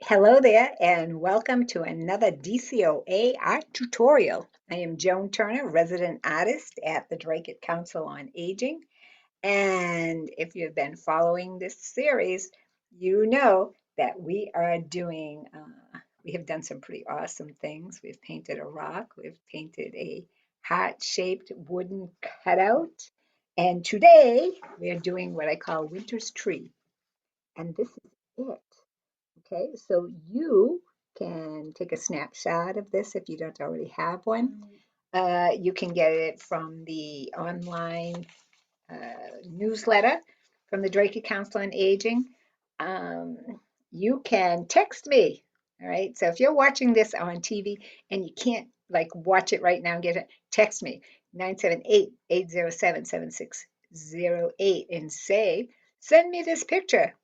Hello there and welcome to another DCOA art tutorial. I am Joan Turner, resident artist at the Drake Council on Aging. And if you've been following this series, you know that we have done some pretty awesome things. We've painted a rock, we've painted a heart-shaped wooden cutout. And today we're doing what I call Winter's Tree. And this is it. Okay, so you can take a snapshot of this if you don't already have one. You can get it from the online newsletter from the Drake Council on Aging. Um, you can text me. All right, so if you're watching this on TV and you can't like watch it right now and get it, text me 978-807-7608 and say, send me this picture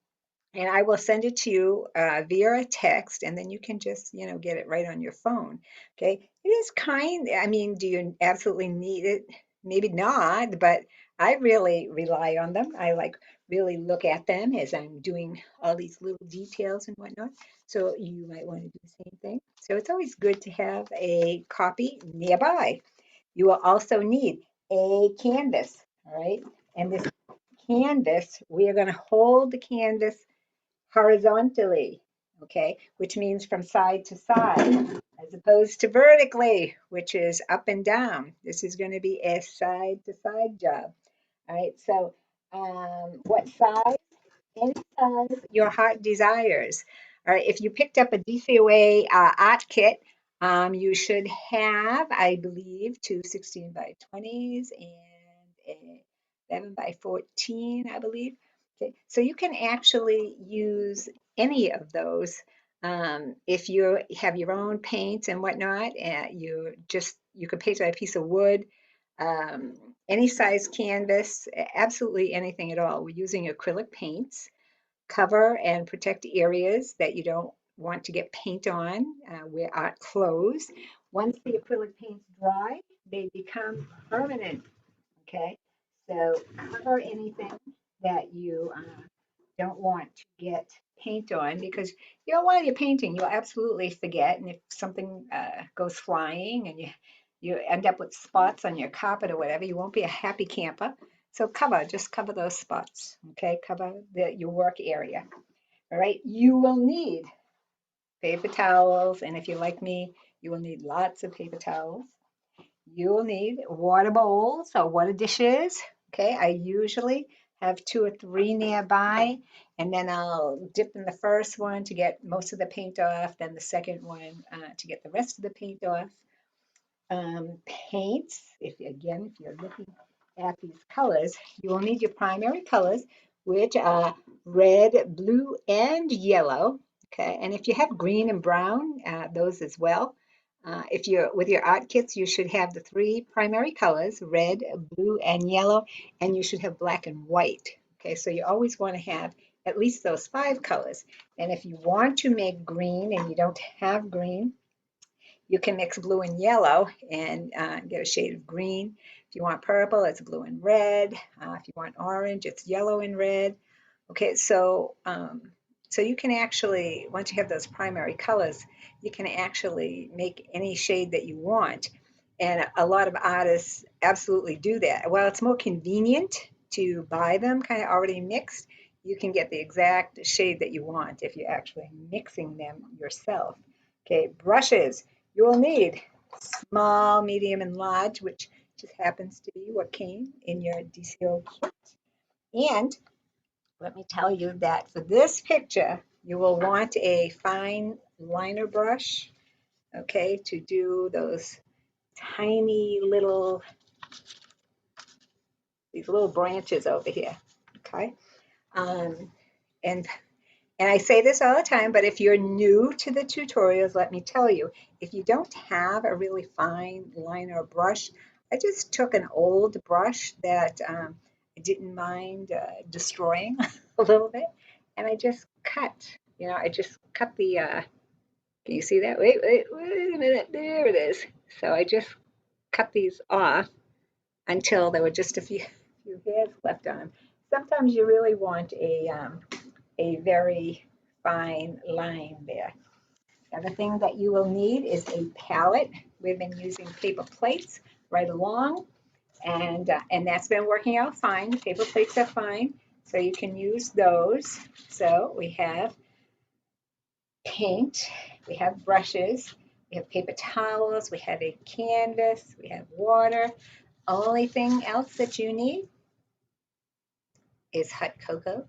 and I will send it to you via a text, and then you can just, get it right on your phone. Okay. It is I mean, do you absolutely need it? Maybe not, but I really rely on them. I like really look at them as I'm doing all these little details and whatnot. So you might want to do the same thing. So it's always good to have a copy nearby. You will also need a canvas, all right? And this canvas, we are going to hold the canvas horizontally, okay, which means from side to side, as opposed to vertically, which is up and down. This is going to be a side to side job. All right, so what size? Any size your heart desires. All right, if you picked up a DCOA art kit, you should have, I believe, two 16 by 20s and a 11 by 14, I believe. Okay, so you can actually use any of those. If you have your own paint and whatnot, you could paint on a piece of wood, um, any size canvas, absolutely anything at all. We're using acrylic paints. Cover and protect areas that you don't want to get paint on where art closed. Once the acrylic paints dry, they become permanent. Okay, so cover anything that you don't want to get paint on because while you're painting, you'll absolutely forget, and if something goes flying and you end up with spots on your carpet or whatever, you won't be a happy camper. So just cover those spots. Okay, cover your work area. All right, you will need paper towels, and if you're like me, you will need lots of paper towels. You will need water bowls or water dishes. Okay, I usually have 2 or 3 nearby, and then I'll dip in the first one to get most of the paint off, then the second one to get the rest of the paint off. Paints, if you're looking at these colors, you will need your primary colors, which are red, blue, and yellow. Okay, and if you have green and brown, those as well. If you're with your art kits, you should have the 3 primary colors, red, blue, and yellow, and you should have black and white. Okay, so you always want to have at least those 5 colors. And if you want to make green and you don't have green, you can mix blue and yellow and get a shade of green. If you want purple, it's blue and red. If you want orange, it's yellow and red. Okay, so you can actually, once you have those primary colors, you can actually make any shade that you want. And a lot of artists absolutely do that. While it's more convenient to buy them kind of already mixed, you can get the exact shade that you want if you're actually mixing them yourself. Okay, brushes. You will need small, medium, and large, which just happens to be what came in your DCO kit. And let me tell you that for this picture, you will want a fine liner brush, okay, to do those tiny these little branches over here, okay? Um, and And I say this all the time, but if you're new to the tutorials, let me tell you, if you don't have a really fine liner brush, I just took an old brush that I didn't mind destroying a little bit, and I just I just cut can you see that? Wait a minute, there it is. So I just cut these off until there were just a few hairs left on them. Sometimes you really want a very fine line there. The other thing that you will need is a palette. We've been using paper plates right along, and that's been working out fine. The paper plates are fine, so you can use those. So we have paint, we have brushes, we have paper towels, we have a canvas, we have water. Only thing else that you need is hot cocoa,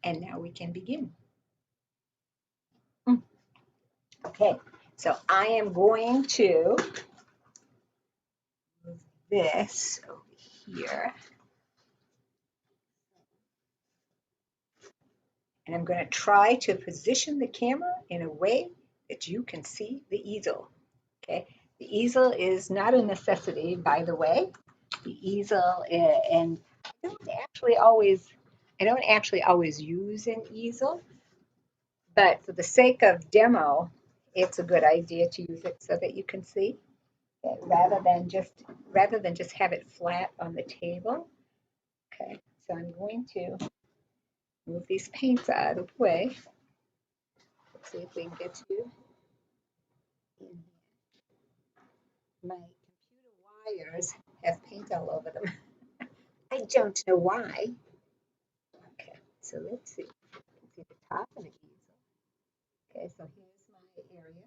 and now we can begin. Okay, so I am going to move this over here, and I'm going to try to position the camera in a way that you can see the easel. Okay, the easel is not a necessity, by the way. The easel, and I don't actually always use an easel, but for the sake of demo, it's a good idea to use it so that you can see it rather than just have it flat on the table. Okay, so I'm going to move these paints out of the way. Let's see if we can get you in. My computer wires have paint all over them. I don't know why. Okay, so let's see. Let's see the top of the easel. Okay, so here's my area.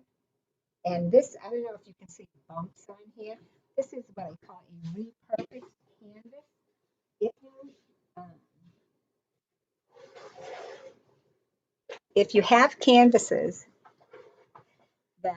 And this, I don't know if you can see bumps on here. This is what I call a repurposed canvas. If you, um, if you have canvases that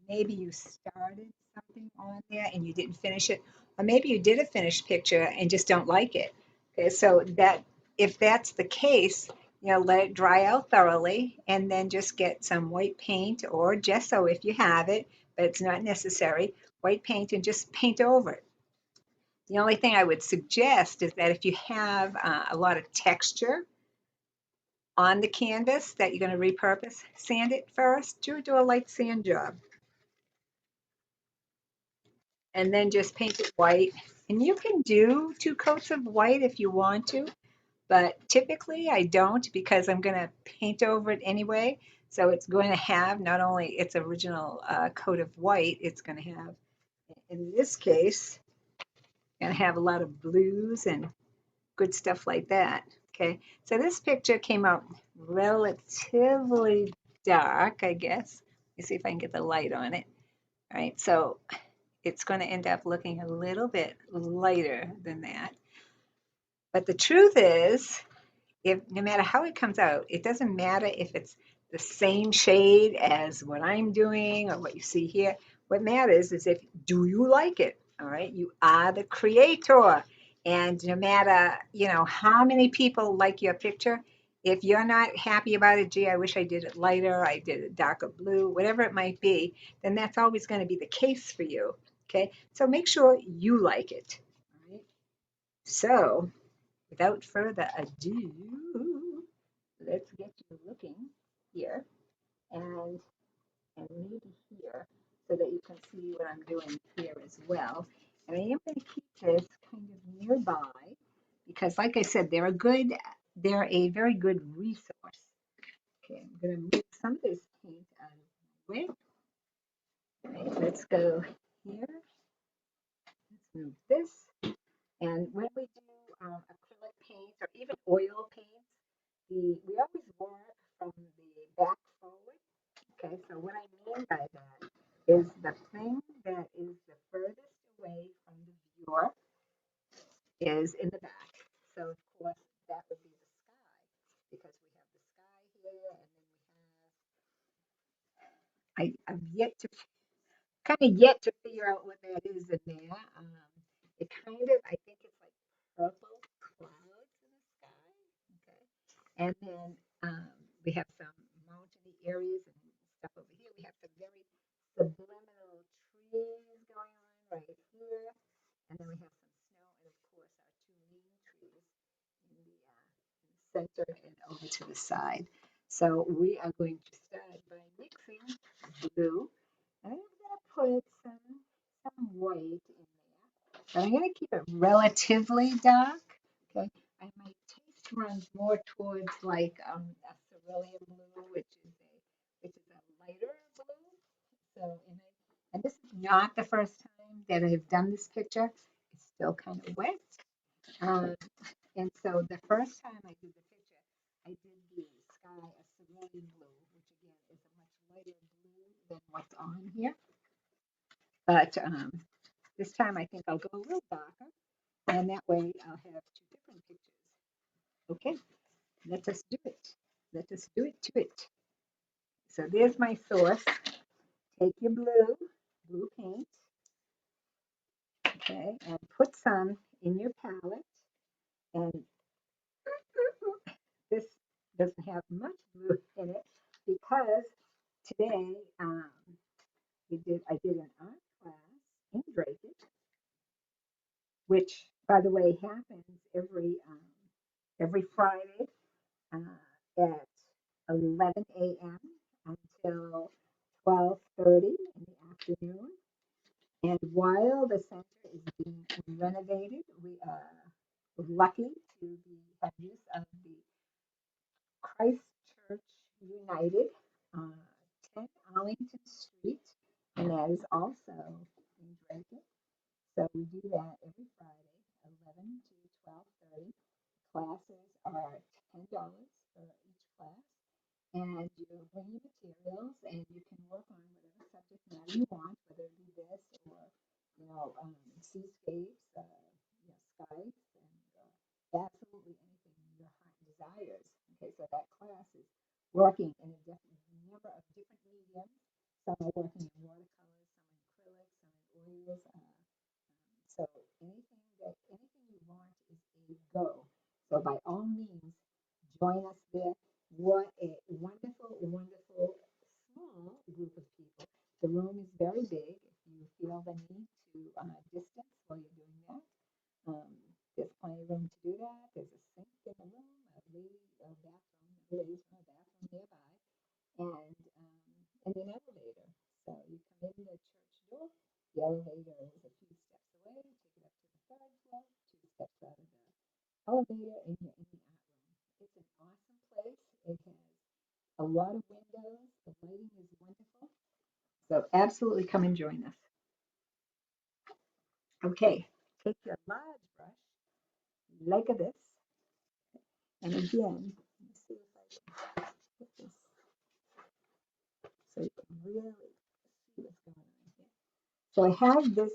maybe you started something on there and you didn't finish it, or maybe you did a finished picture and just don't like it. Okay, so that if that's the case, let it dry out thoroughly and then just get some white paint or gesso if you have it, but it's not necessary. White paint and just paint over it. The only thing I would suggest is that if you have a lot of texture on the canvas that you're going to repurpose, sand it first. Do a light sand job. And then just paint it white. And you can do 2 coats of white if you want to, but typically I don't because I'm going to paint over it anyway. So it's going to have not only its original coat of white, it's going to have, in this case, going to have a lot of blues and good stuff like that. Okay, so this picture came out relatively dark, I guess. Let me see if I can get the light on it. All right, so it's going to end up looking a little bit lighter than that. But the truth is, if no matter how it comes out, it doesn't matter if it's the same shade as what I'm doing or what you see here. What matters is if do you like it? All right, you are the creator. And no matter, how many people like your picture, if you're not happy about it, gee, I wish I did it lighter, I did it darker blue, whatever it might be, then that's always going to be the case for you. Okay, so make sure you like it. All right. So without further ado, let's get you looking here and maybe here so that you can see what I'm doing here as well. And I am going to keep this kind of nearby because, like I said, they're a very good resource. Okay, I'm going to move some of this paint out of the way. All right, let's go here. Let's move this. And when we do acrylic paints or even oil paints, we always work from the back forward. Okay, so what I mean by that is the thing that is the furthest away from the viewer is in the back. So of course that would be the sky because we have the sky here, and then I've yet to figure out what that is in there. It kind of, I think it's like purple clouds in the sky. Okay. And then we have some mountainy areas and stuff over here. We have some very subliminal trees going on right here. And then we have some snow and, of course, our 2 main trees in the center and over to the side. So we are going to start by mixing blue. And I'm going to put some white in there. And I'm going to keep it relatively dark. Okay. And my taste runs more towards like a cerulean blue, which is a lighter blue. So, and this is not the first time that I've done this picture. It's still kind of wet. Um, and so the first time I did the picture, I did the sky a cerulean blue, which again is a much lighter blue than what's on here. But this time I think I'll go a little darker, and that way I'll have two different pictures. Okay, let us do it. Let us do it to it. So there's my source. Take your blue paint, okay, and put some in your palette. And this doesn't have much blue in it because today I did an art class in Drayton, which, by the way, happens every Friday at 11 a.m. until 12:30 in the afternoon. And while the center is being renovated, we are lucky to have use of the Christchurch United, uh, 10 Arlington Street, and that is also in Drayton. So we do that every Friday, 11 to 12:30. Classes are $10 for each class, and you bring your materials, and you can work on whatever subject matter you want, whether it be this or seascapes, skies, and absolutely anything your heart desires. Okay, so that class is working in a number of different mediums. Some are working in watercolors, some in acrylics, some in oils. So anything you want is a go. So by all means, join us there. What a wonderful, wonderful small group of people. The room is very big. If you feel the need to distance while you're doing that, there's plenty of room to do that. There's a sink in the room, a ladies' bathroom nearby, and an elevator. So you come in the church door, the elevator is a few steps away, take it up to the third floor, 2 steps out of the elevator, and you're in the art room. It's an awesome place. It has a lot of windows. The lighting is wonderful. So absolutely come and join us. Okay, take your large brush like this, and again, let me see if I can put this so you can really see what's going on here. So I have this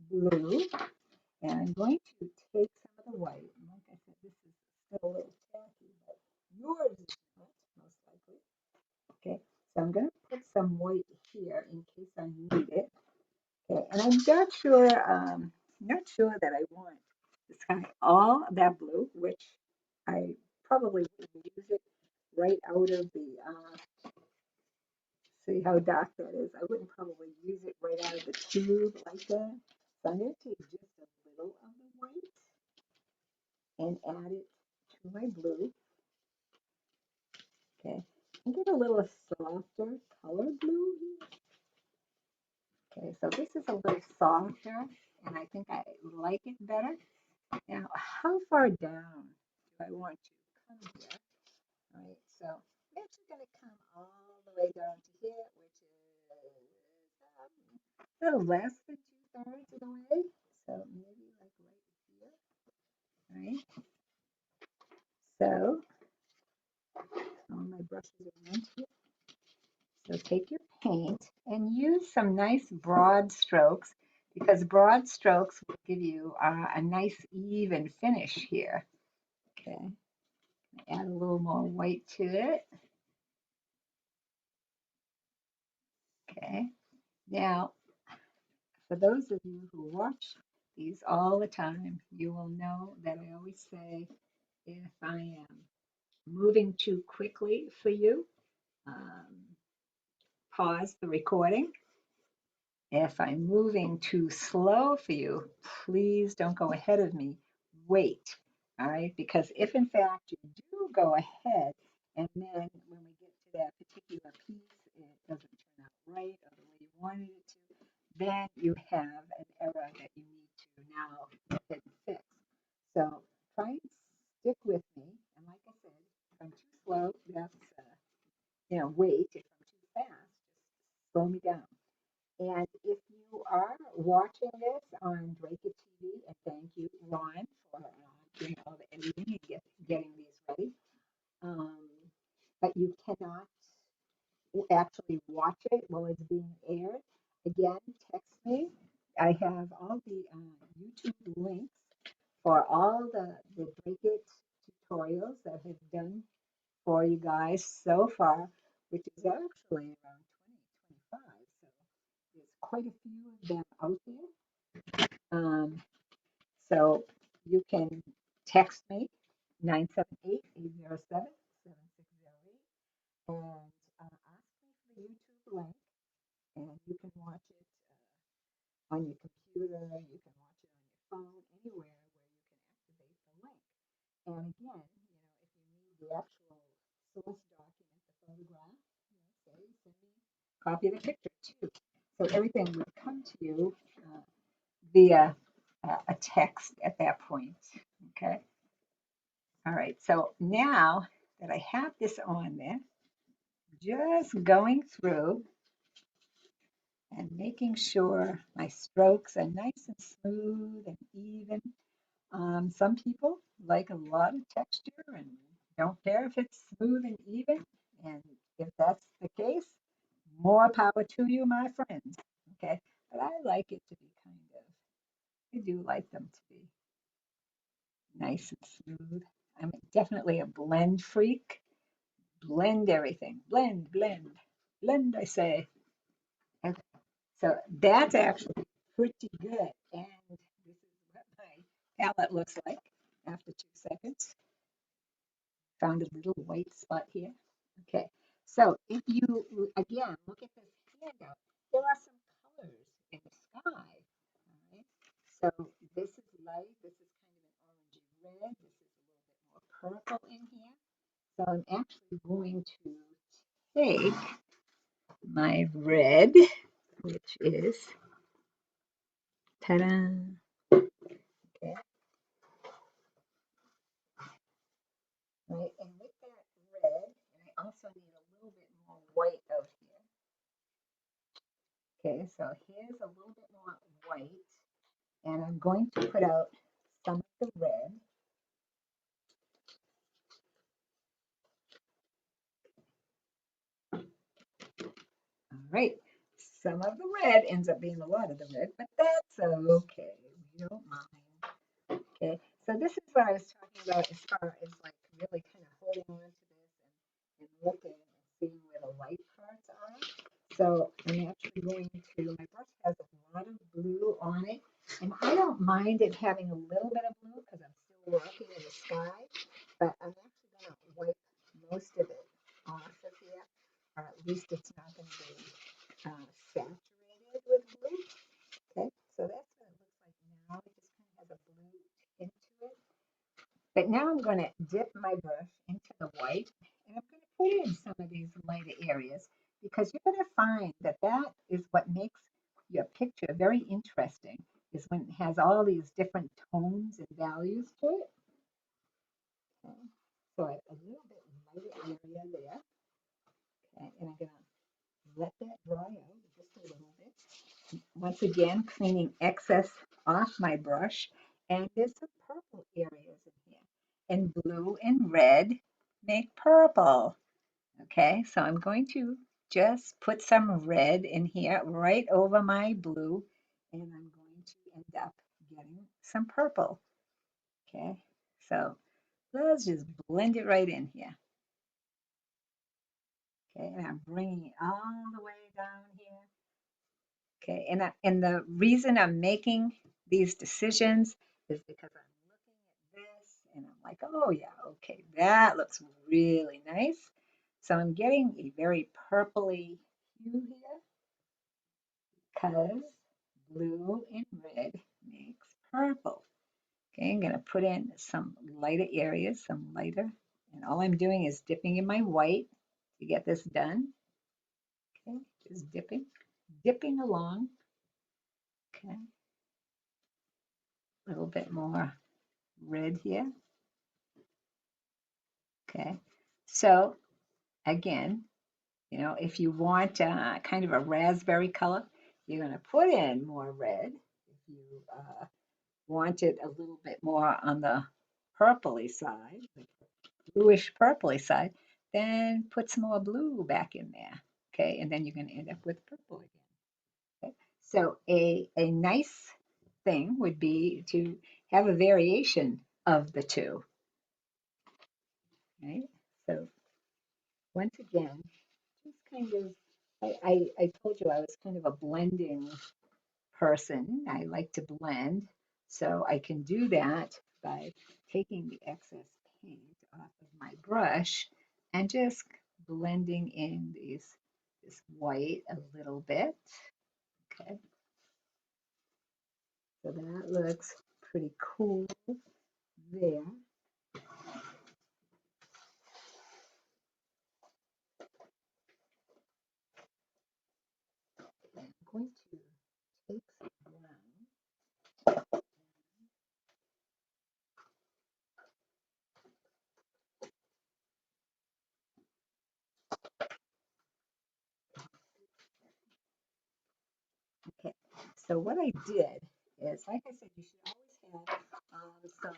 blue, and I'm going to take some of the white. And like I said, this is still a little tacky, but yours is not, most likely. Okay, so I'm going to put some white here in case I need it. Okay, and I'm not sure that I want this kind of all that blue, which I probably wouldn't use it right out of the, see how dark that is. I wouldn't probably use it right out of the tube like that. So I'm going to take just a little of the white and add it to my blue. Okay, and get a little softer color blue here. Okay, so this is a little softer, and I think I like it better. Now, how far down do I want to come here? All right, so I'm actually going to come all the way down to here, which is a little less than 2/3 of the way. So maybe like right here. All right, so all my brushes are around here. So take your paint and use some nice broad strokes because broad strokes will give you a nice even finish here. Okay, add a little more white to it. Okay, now for those of you who watch these all the time, you will know that I always say if I am moving too quickly for you, pause the recording. If I'm moving too slow for you, please don't go ahead of me. Wait, all right? Because if in fact you do go ahead and then when we get to that particular piece, it doesn't turn out right or the way you wanted it to, then you have an error that you need to now go ahead and fix. So try and stick with me. And like I said, if I'm too slow, that's wait if I'm too fast. Just slow me down. And if you are watching this on Drake TV, and thank you, Ron, for doing all the editing and getting these ready. Um, but you cannot actually watch it while it's being aired. Again, text me. I have all the YouTube links for all the Drake It tutorials that I've done for you guys so far, which is actually around 2025. So there's quite a few of them out there. So you can text me 978-807-7608 and ask me for the YouTube link, and you can watch it on your computer, you can watch it on your phone, anywhere where you can activate the link. And again, if you need the actual source document, the photograph, say, send me a copy of the picture too. So everything would come to you via a text at that point. Okay. All right. So now that I have this on there, just going through and making sure my strokes are nice and smooth and even. Some people like a lot of texture and don't care if it's smooth and even. And if that's the case, more power to you, my friends. Okay. But I like it to be I do like them to be nice and smooth. I'm definitely a blend freak. Blend everything. Blend, blend, blend, I say. Okay. So that's actually pretty good. And this is what my palette looks like after 2 seconds. Found a little white spot here. Okay. So if you, again, look at this handout, there are some colors in the sky. All right. So this is light. This is kind of an orangey red. This is a little bit more purple in here. So I'm actually going to take my red, which is, ta-da, okay, right, and with that red, and I also need a little bit more white out here. Okay, so here's a little bit more white, and I'm going to put out some of the red. All right, some of the red ends up being a lot of the red, but that's okay. We don't mind. Okay, so this is what I was talking about as far as like really kind of holding on to this and looking and seeing where the light parts are. So I'm actually going to, my brush has a lot of blue on it, and I don't mind it having a little bit of blue because I'm still working in the sky, but I'm actually going to wipe most of it off of here, or at least it's not going to be saturated with blue. Okay, so that's what it looks like now. It just kind of has a blue tint to it. But now I'm going to dip my brush into the white, and I'm going to put in some of these lighter areas because you're going to find that that is what makes your picture very interesting, is when it has all these different tones and values to it. Okay. So I have a little bit lighter area there. Okay, and I'm going to let that dry out just a little bit. Once again, cleaning excess off my brush. And there's some purple areas in here. And blue and red make purple. Okay, so I'm going to just put some red in here right over my blue. And I'm going to end up getting some purple. Okay, so let's just blend it right in here. Okay, and I'm bringing it all the way down here. Okay, and the reason I'm making these decisions is because I'm looking at this and I'm like, oh yeah, okay, that looks really nice. So I'm getting a very purpley hue here because blue and red makes purple. Okay, I'm gonna put in some lighter areas, some lighter, and all I'm doing is dipping in my white to get this done. Okay, just dipping along. Okay, a little bit more red here. Okay, so again, You know, if you want kind of a raspberry color, you're going to put in more red. If you want it a little bit more on the purpley side, like bluish purpley side, then put some more blue back in there. Okay, and then you're going to end up with purple again. Okay? So a nice thing would be to have a variation of the two. Right? So once again, just kind of, I told you I was kind of a blending person. I like to blend. So I can do that by taking the excess paint off of my brush and just blending in this white a little bit. Okay, so that looks pretty cool there. I'm going to take some brown. Okay, so what I did is, like I said, you should always have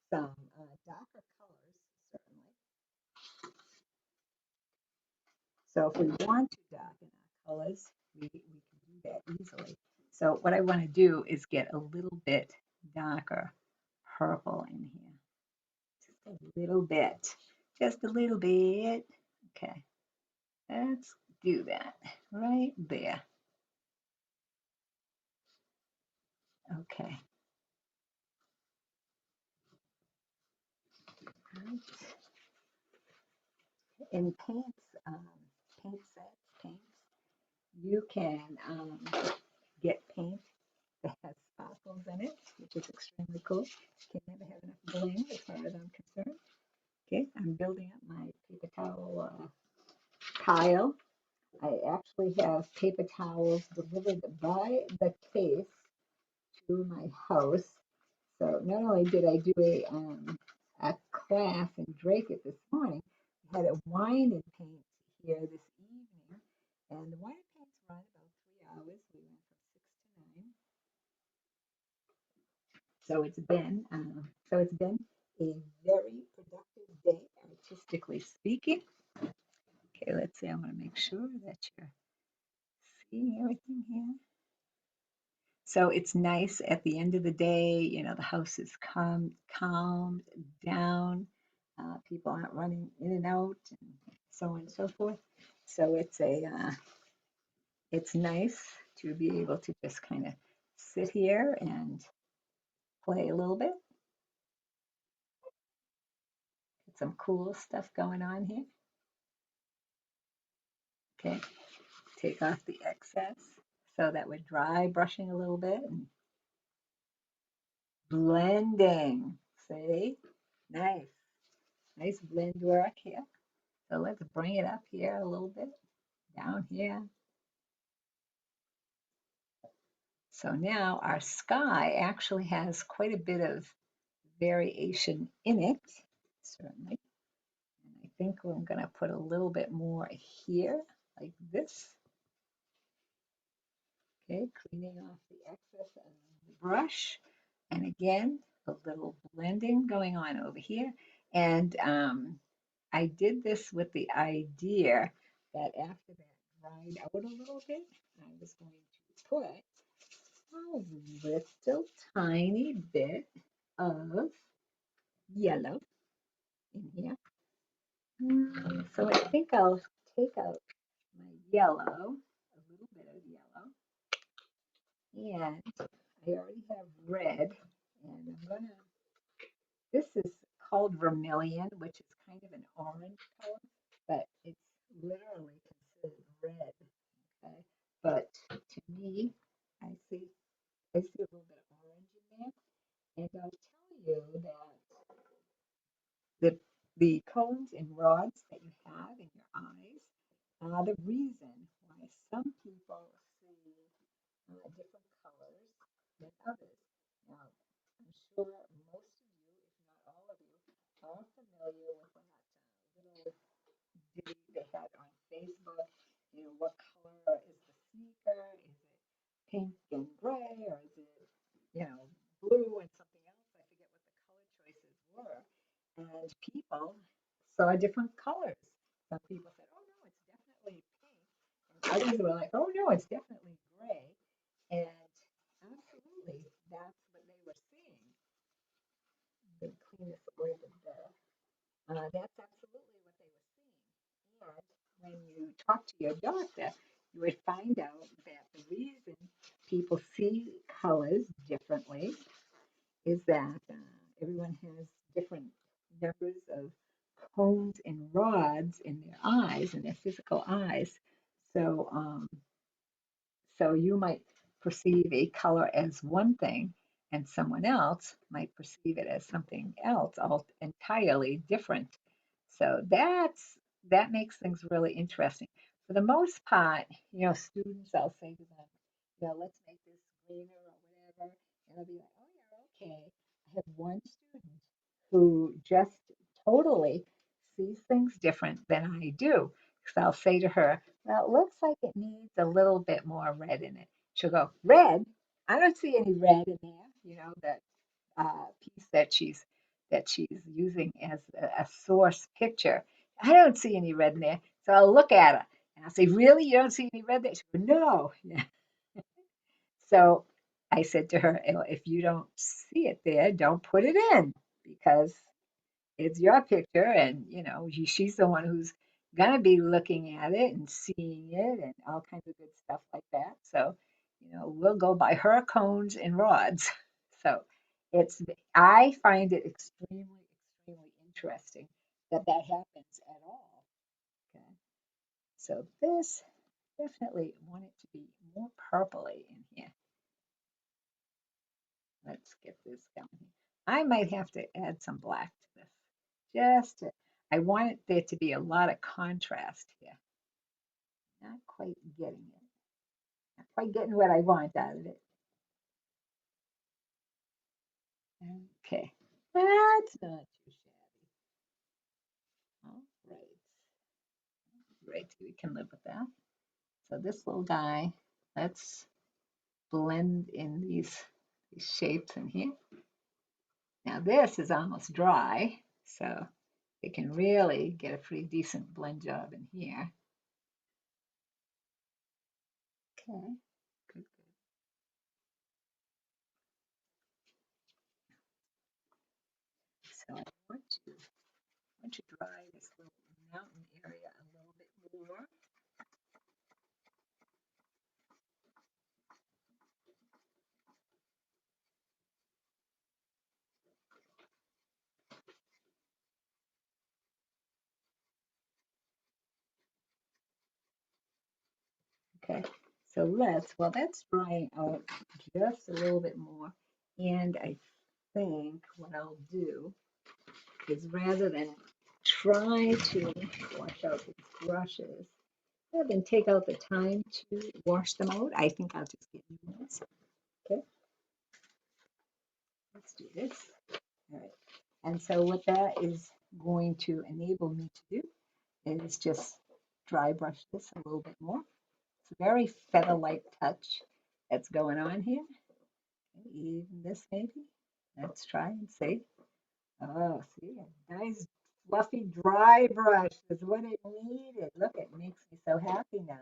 some darker colors, certainly. So if we want to darken our colors, we can do that easily. So what I want to do is get a little bit darker purple in here. Just a little bit. Just a little bit. Okay, let's do that right there. Okay. Right. In paint sets, paints, you can get paint that has sparkles in it, which is extremely cool. You can never have enough bling as far as I'm concerned. Okay, I'm building up my paper towel pile. I actually have paper towels delivered by the case to my house. So not only did I do a class in Drake this morning, I had a wine and paint here this evening, and the wine and paints run about 3 hours. We went from 6 to 9. So it's been a very productive day, artistically speaking. Okay, let's see. I want to make sure that you're seeing everything here. So it's nice at the end of the day, you know, the house is calmed down. People aren't running in and out and so on and so forth. So it's nice to be able to just kind of sit here and play a little bit. Get some cool stuff going on here. Okay, take off the excess so that we're dry brushing a little bit and blending. See? Nice. Nice blend work here. So let's bring it up here a little bit, down here. So now our sky actually has quite a bit of variation in it, certainly. And I think I'm going to put a little bit more here, like this. Okay, cleaning off the excess of the brush. And again, a little blending going on over here. And I did this with the idea that after that dried out a little bit, I was going to put a little tiny bit of yellow in here. So I think I'll take out my yellow, a little bit of yellow, and I already have red, and I'm gonna, this is called Vermilion, which is kind of an orange color, but it's literally considered red, okay? But to me, I see, I see a little bit of orange in there, and I'll tell you that the cones and rods that you have in your eyes are the reason why some people see different colors than others. Now, I'm sure most of you, if not all of you, are familiar with that little ditty they had on Facebook, what color is the sneaker? Is it pink and gray, or is it, blue and something else? I forget what the color choices were. And people saw different colors. Some people said, oh no, it's definitely pink. And others were like, oh no, it's definitely gray. And absolutely, that's what they were seeing. I'm going to clean this a little bit better. That's absolutely what they were seeing. And when you talk to your doctor, you would find out that the reason people see colors differently is that everyone has different numbers of cones and rods in their eyes, in their physical eyes. So, so you might perceive a color as one thing, and someone else might perceive it as something else, all entirely different. So that makes things really interesting. For the most part, students, I'll say to them, let's make this greener or whatever, and they'll be like, oh yeah, okay. I have one student who just totally sees things different than I do. So I'll say to her, well, it looks like it needs a little bit more red in it. She'll go, red? I don't see any red in there. That piece that she's using as a source picture. I don't see any red in there. So I'll look at her and I'll say, really? You don't see any red there? She goes, no. Yeah. So I said to her, if you don't see it there, don't put it in because it's your picture, and she's the one who's gonna be looking at it and seeing it and all kinds of good stuff like that. So, we'll go by her cones and rods. So it's I find it extremely, extremely interesting that that happens at all. Okay. So this definitely want it to be more purpley in here. Let's get this going. I might have to add some black to this. I want there to be a lot of contrast here. Not quite getting it. Not quite getting what I want out of it. Okay. That's not too shabby. All right. Right, we can live with that. So this little guy, let's blend in these shapes in here. Now this is almost dry, so it can really get a pretty decent blend job in here. Okay, good, good. So I want to dry this little mountain area a little bit more. Okay, so that's drying out just a little bit more. And I think what I'll do is rather than try to wash out these brushes, rather than take out the time to wash them out, I think I'll just get new ones. Okay, let's do this. All right, and so what that is going to enable me to do is just dry brush this a little bit more. It's a very feather-like touch that's going on here. Even this maybe. Let's try and see. Oh, see, a nice fluffy dry brush is what it needed. Look, it makes me so happy now.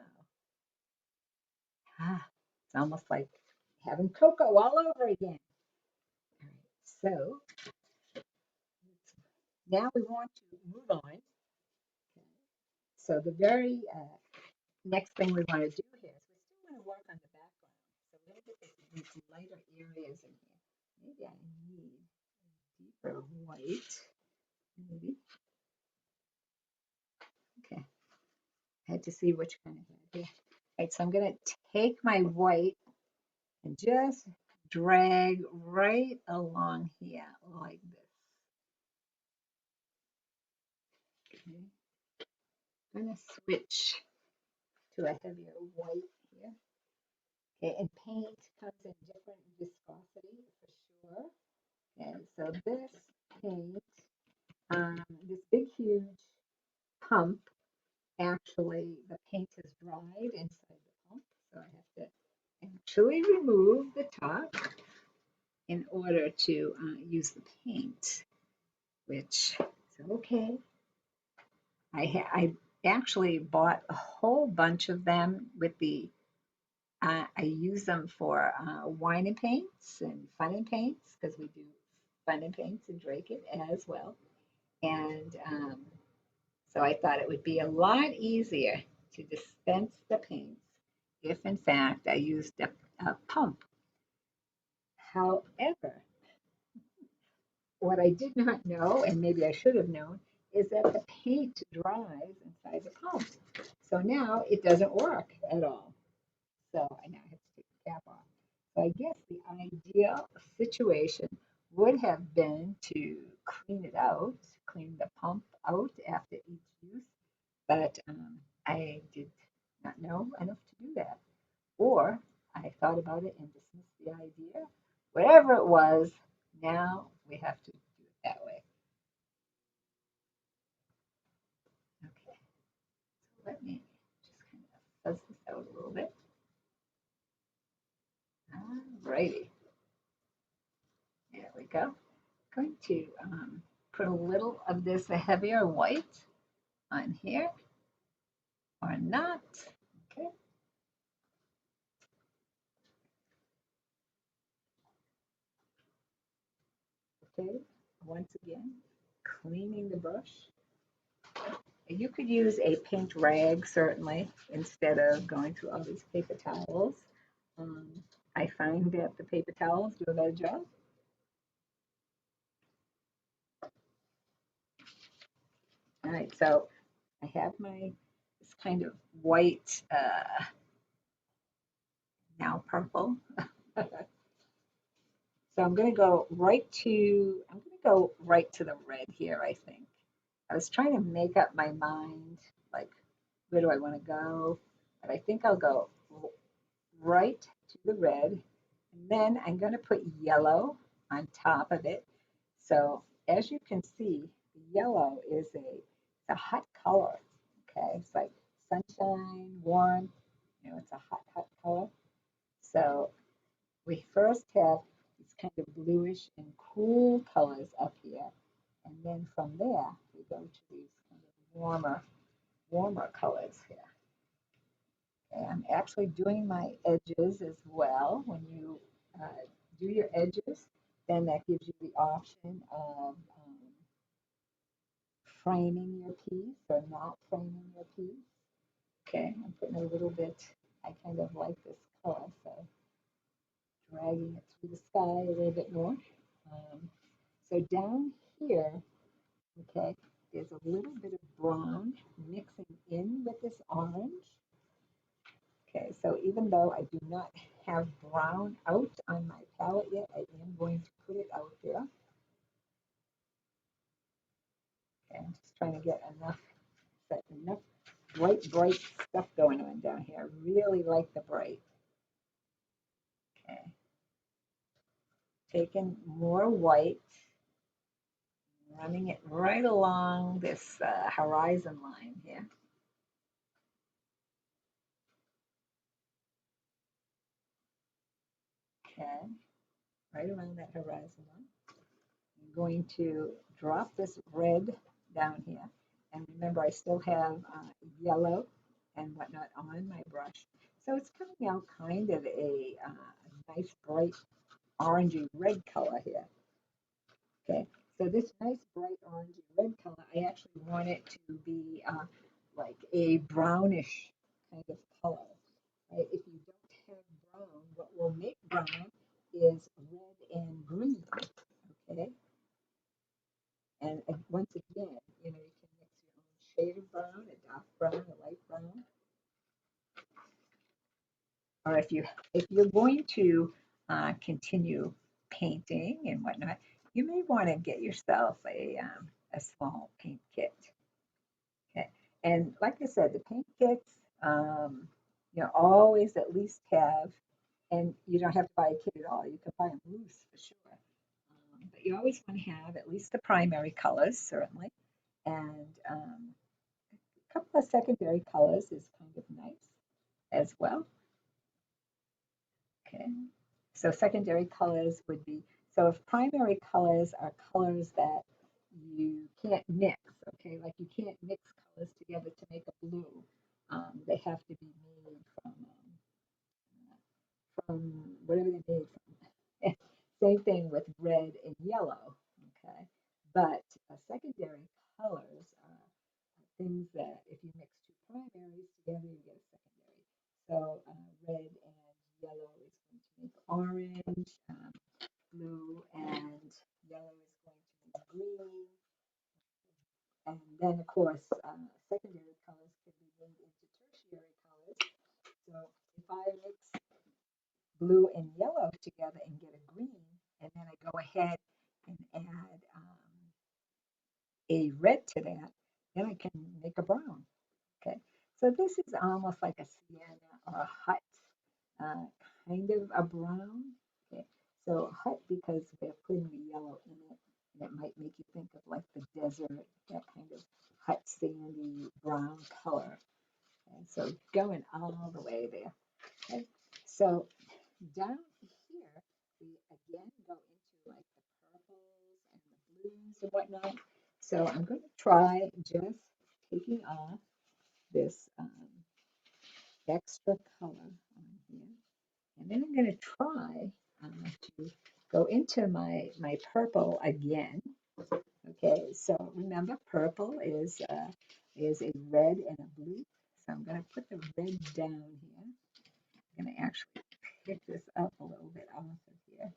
Ah, it's almost like having cocoa all over again. All right, so now we want to move on. Okay. So the very next thing we want to do here is we still want to work on the background. So we're going to get these lighter areas in here. Maybe I need deeper white. Maybe. Okay. I had to see which kind of hair. Yeah. All right, so I'm going to take my white and just drag right along here like this. Okay. I'm going to switch to a heavier white here. Okay, and paint comes in different viscosity for sure. Okay, so this paint, this big huge pump actually, the paint has dried inside the pump, so I have to actually remove the top in order to use the paint, which is okay. I actually bought a whole bunch of them with the I use them for wine and paints and fun and paints because we do fun and paints and Drake it as well. And so I thought it would be a lot easier to dispense the paints if, in fact, I used a pump. However, what I did not know, and maybe I should have known, is that the paint dries inside the pump. So now it doesn't work at all. So I now have to take the cap off. So I guess the ideal situation would have been to clean it out, clean the pump out after each use, but I did not know enough to do that. Or I thought about it and dismissed the idea. Whatever it was, now we have to do it that way. Okay, so let me just kind of fuzz this out a little bit. Alrighty, there we go. Going to put a little of this heavier white on here or not. Okay. Okay. Once again, cleaning the brush. You could use a paint rag certainly instead of going through all these paper towels. Um, I find that the paper towels do a better job. All right, so I have my this kind of white now purple. So I'm gonna go right to the red here, I think. I was trying to make up my mind, like where do I want to go? But I think I'll go right to the red. And then I'm gonna put yellow on top of it. So as you can see, the yellow is a hot color. Okay, it's like sunshine, warm, it's a hot color. So we first have these kind of bluish and cool colors up here. And then from there, we go to these kind of warmer colors here. Okay, I'm actually doing my edges as well. When you do your edges, then that gives you the option of framing your piece or not framing your piece. Okay, I'm putting a little bit, I kind of like this color, so dragging it through the sky a little bit more. So down here, okay, there's a little bit of brown mixing in with this orange. Okay, so even though I do not have brown out on my palette yet, I am going to put it out there. Okay, I'm just trying to get enough bright stuff going on down here. I really like the bright. Okay, taking more white, running it right along this horizon line here. Okay, right around that horizon line. I'm going to drop this red down here. And remember, I still have yellow and whatnot on my brush. So it's coming out kind of a nice bright orangey red color here. Okay, so this nice bright orangey red color, I actually want it to be like a brownish kind of color. Right? If you don't have brown, what will make brown is red and green. Okay, and once again, you can mix your own shade of brown, a dark brown, a light brown. Or if you're going to continue painting and whatnot, you may want to get yourself a small paint kit. Okay, and like I said, the paint kits, always at least have, and you don't have to buy a kit at all. You can buy them loose for sure. But you always want to have at least the primary colors, certainly, and couple of secondary colors is kind of nice as well. Okay, so secondary colors would be, so if primary colors are colors that you can't mix, okay, like you can't mix colors together to make a blue. They have to be made from whatever they're made from. Same thing with red and yellow, okay? But secondary colors are things that if you mix two primaries together, you get a secondary. So red and yellow is going to make orange, blue and yellow is going to make green. And then, of course, secondary colors can be made into tertiary colors. So if I mix blue and yellow together and get a green, and then I go ahead and add a red to that, then I can make a brown. Okay, so this is almost like a sienna or a hut, uh, kind of a brown. Okay, so hut because we're putting the yellow in it, and it might make you think of like the desert, that kind of hut sandy brown color. Okay, so going all the way there. Okay, so down here, we again go into like the purples and the blues and whatnot. So I'm going to try just taking off this extra color on here. And then I'm going to try to go into my purple again. Okay, so remember purple is a red and a blue. So I'm going to put the red down here. I'm going to actually pick this up a little bit off of here.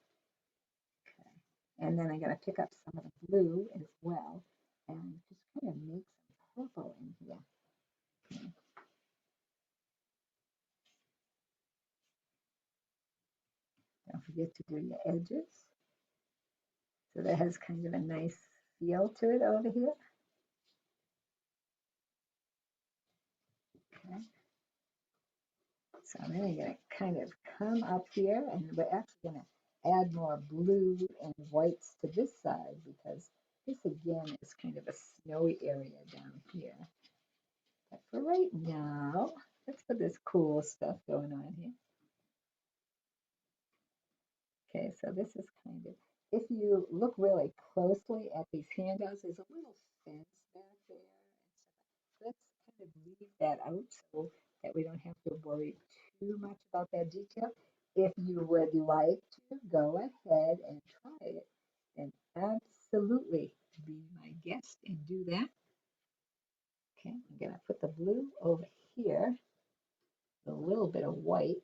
Okay. And then I'm going to pick up some of the blue as well and just kind of make some purple in here. Okay. Don't forget to do your edges. So that has kind of a nice feel to it over here. Okay. So then I'm going to kind of come up here and we're actually going to add more blue and whites to this side because this again is kind of a snowy area down here. But for right now, let's put this cool stuff going on here. Okay, so this is kind of, if you look really closely at these handouts, there's a little fence back there and stuff. Let's kind of leave that out so that we don't have to worry too much about that detail. If you would like to go ahead and try it, then absolutely be my guest and do that. Okay, I'm gonna put the blue over here, a little bit of white,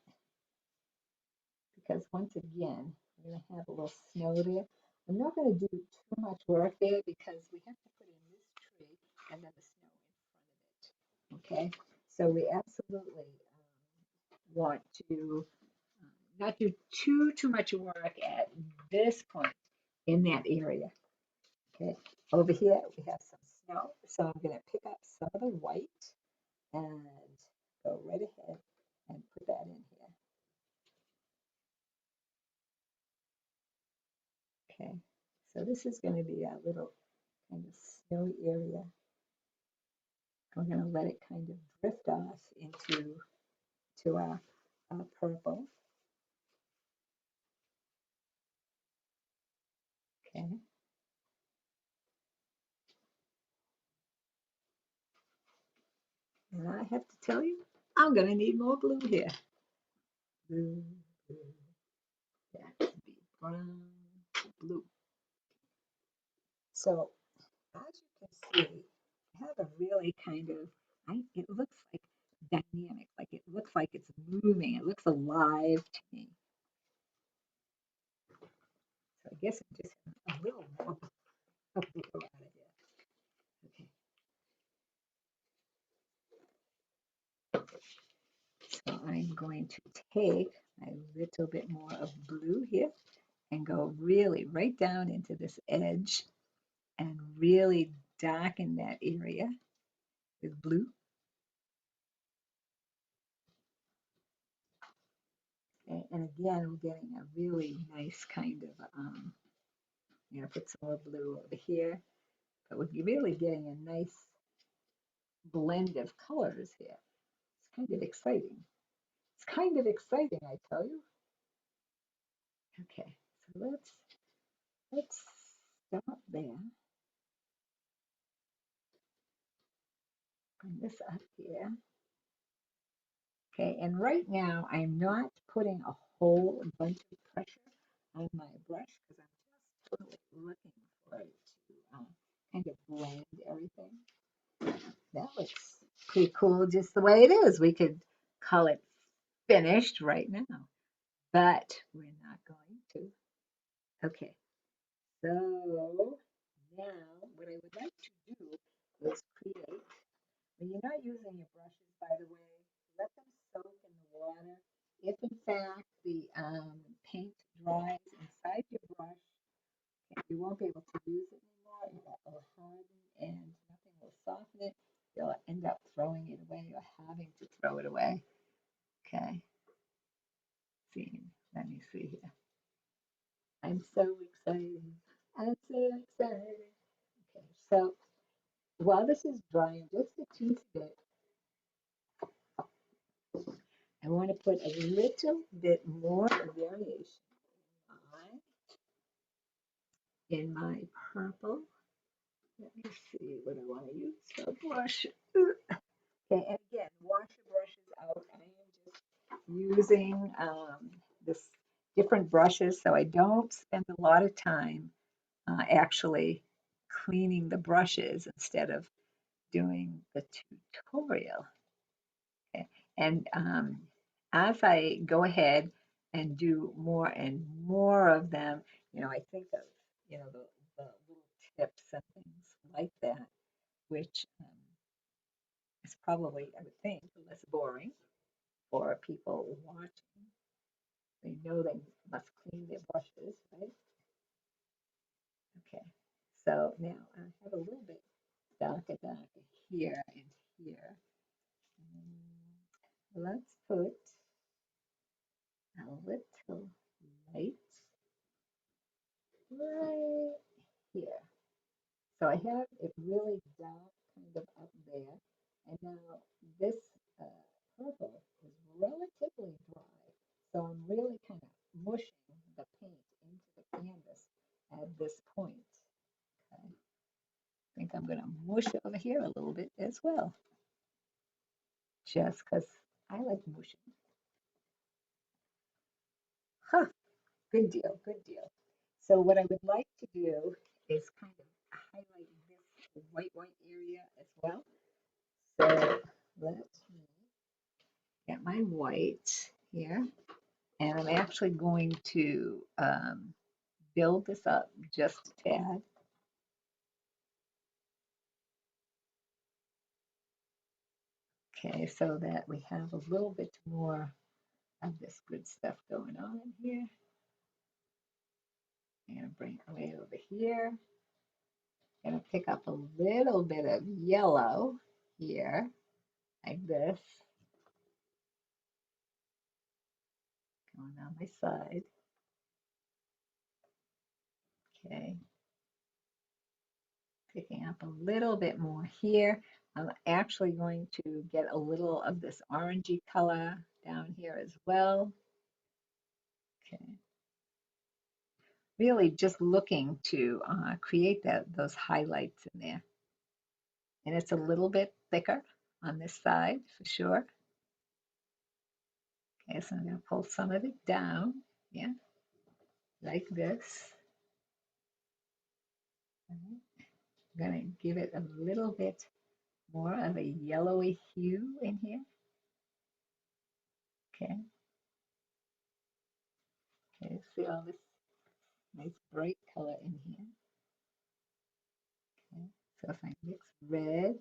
because once again, we're going to have a little snow there. I'm not going to do too much work there because we have to put in this tree and then the snow in front of it. Okay, so we absolutely want to not do too much work at this point in that area. Okay, over here we have some snow, so I'm going to pick up some of the white and go right ahead and put that in here. Okay, so this is going to be a little kind of snowy area. I'm going to let it kind of drift off into our purple. Okay. And I have to tell you, I'm going to need more blue here. Blue, blue, that would be brown, blue. So as you can see, I have a really kind of, it looks like dynamic, like it looks like it's moving. It looks alive to me. So I guess I'm just a little more of blue out of here. Okay. So I'm going to take a little bit more of blue here and go really right down into this edge and really darken that area with blue. And again, we're getting a really nice kind of, put some more blue over here, but we're really getting a nice blend of colors here. It's kind of exciting. It's kind of exciting, I tell you. Okay, so let's stop there. Bring this up here. Okay, and right now I'm not putting a whole bunch of pressure on my brush because I'm just totally looking for it to kind of blend everything. That looks pretty cool just the way it is. We could call it finished right now, but we're not going to. Okay, so now what I would like to do is create, when you're not using your brushes, by the way, let them soak in the water. If in fact the paint dries inside your brush, you won't be able to use it anymore. It will harden and nothing will soften it. You'll end up throwing it away or having to throw it away. Okay. See, let me see here. I'm so excited. I'm so excited. Okay, so while this is drying just a teensy bit, I want to put a little bit more variation in my purple. Let me see what I want to use for blush. Okay, and again, wash your brushes out. I am just using this different brushes, so I don't spend a lot of time actually cleaning the brushes instead of doing the tutorial. Okay. And as I go ahead and do more and more of them, I think of, the little tips and things like that, which is probably, I would think, less boring for people watching. They know they must clean their brushes, right? Okay. So now I have a little bit darker here and here. Let's put a little light right here. So I have it really dark kind of up there. And now this purple is relatively dry. So I'm really kind of mushing the paint into the canvas at this point. Okay. I think I'm going to mush over here a little bit as well, just because I like mushing. Huh, good deal, good deal. So what I would like to do is kind of highlight this white area as well. So let me get my white here. And I'm actually going to build this up just a tad. Okay, so that we have a little bit more of this good stuff going on here. I'm going to bring it way over here. I'm going to pick up a little bit of yellow here, like this, going on my side. Okay, picking up a little bit more here. I'm actually going to get a little of this orangey color down here as well. Okay. Really just looking to create those highlights in there. And it's a little bit thicker on this side for sure. Okay, so I'm going to pull some of it down, yeah, like this. I'm going to give it a little bit more of a yellowy hue in here. Okay. Okay, see all this nice bright color in here. Okay, so if I mix red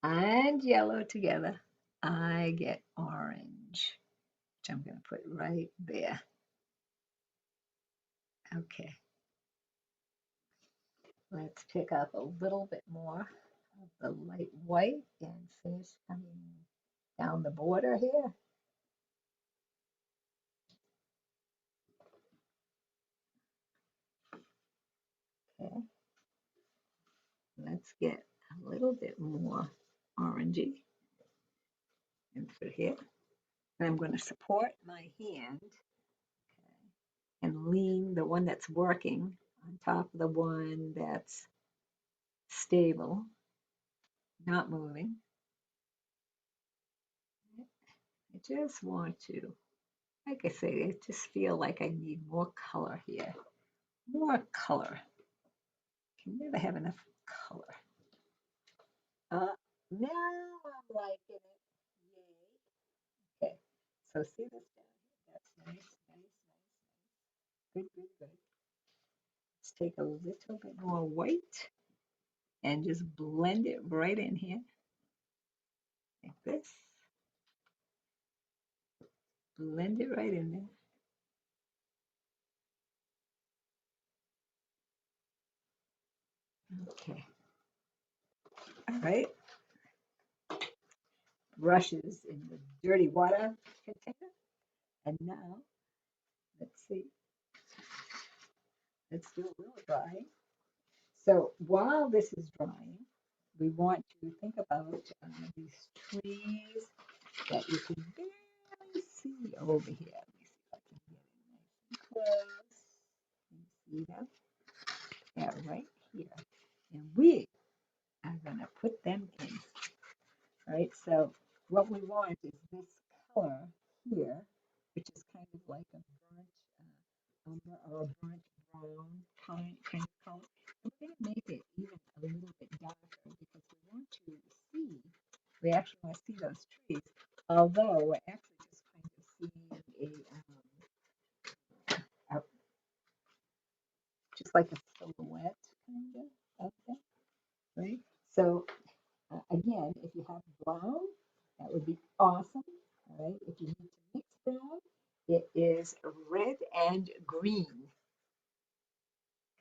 and yellow together, I get orange, which I'm going to put right there. Okay. Let's pick up a little bit more of the light white and finish coming down the border here. Okay. Let's get a little bit more orangey in through here. And I'm going to support my hand, okay, and lean the one that's working on top of the one that's stable, not moving. I just want to, like I say, I just feel like I need more color here. More color. Can never have enough color. Now I'm liking it. Yay. Okay. So see this down here? That's nice, nice, nice, nice. Good, good, good. Let's take a little bit more white and just blend it right in here. Like this. Blend it right in there. Okay. All right. Brushes in the dirty water container. And now, let's see. Let's do a little drying. So while this is drying, we want to think about these trees that you can barely see over here. Let me see if I can get it nice and close. You see them? Yeah, right here. And we are going to put them in. Right? So what we want is this color here, which is kind of like a burnt umber or a burnt brown kind of color. And we're going to make it even a little bit darker because we want to see, we actually want to see those trees, although we're actually just kind of seeing a just like a silhouette kind of thing, right? So again, if you have brown, that would be awesome. All right. If you need to mix brown, it is red and green.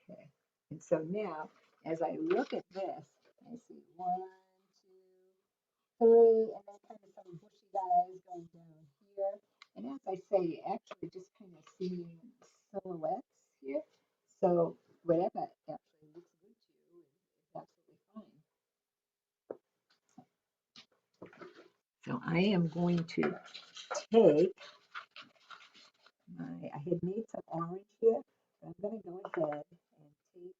Okay. And so now, as I look at this, I see 1, 2, 3, and then kind of some bushy guys going down here. And as I say, actually just kind of seeing silhouettes here. So whatever actually looks good to you is absolutely fine. So I am going to take I had made some orange here, but I'm going to go ahead and take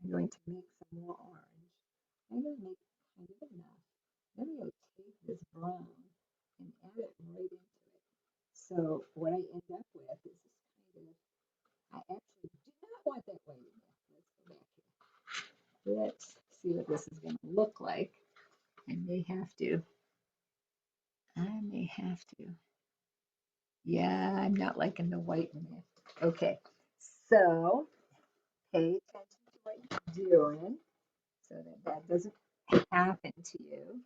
I'm going to make some more orange. I'm going to make kind of enough. Then I'm going to take this brown and add it right into it. So what I end up with is this kind of, I actually do not want that white in there. Let's go back here. Let's see what this is going to look like. I may have to. Yeah, I'm not liking the white in there. Okay, so pay attention to what you're doing so that that doesn't happen to you.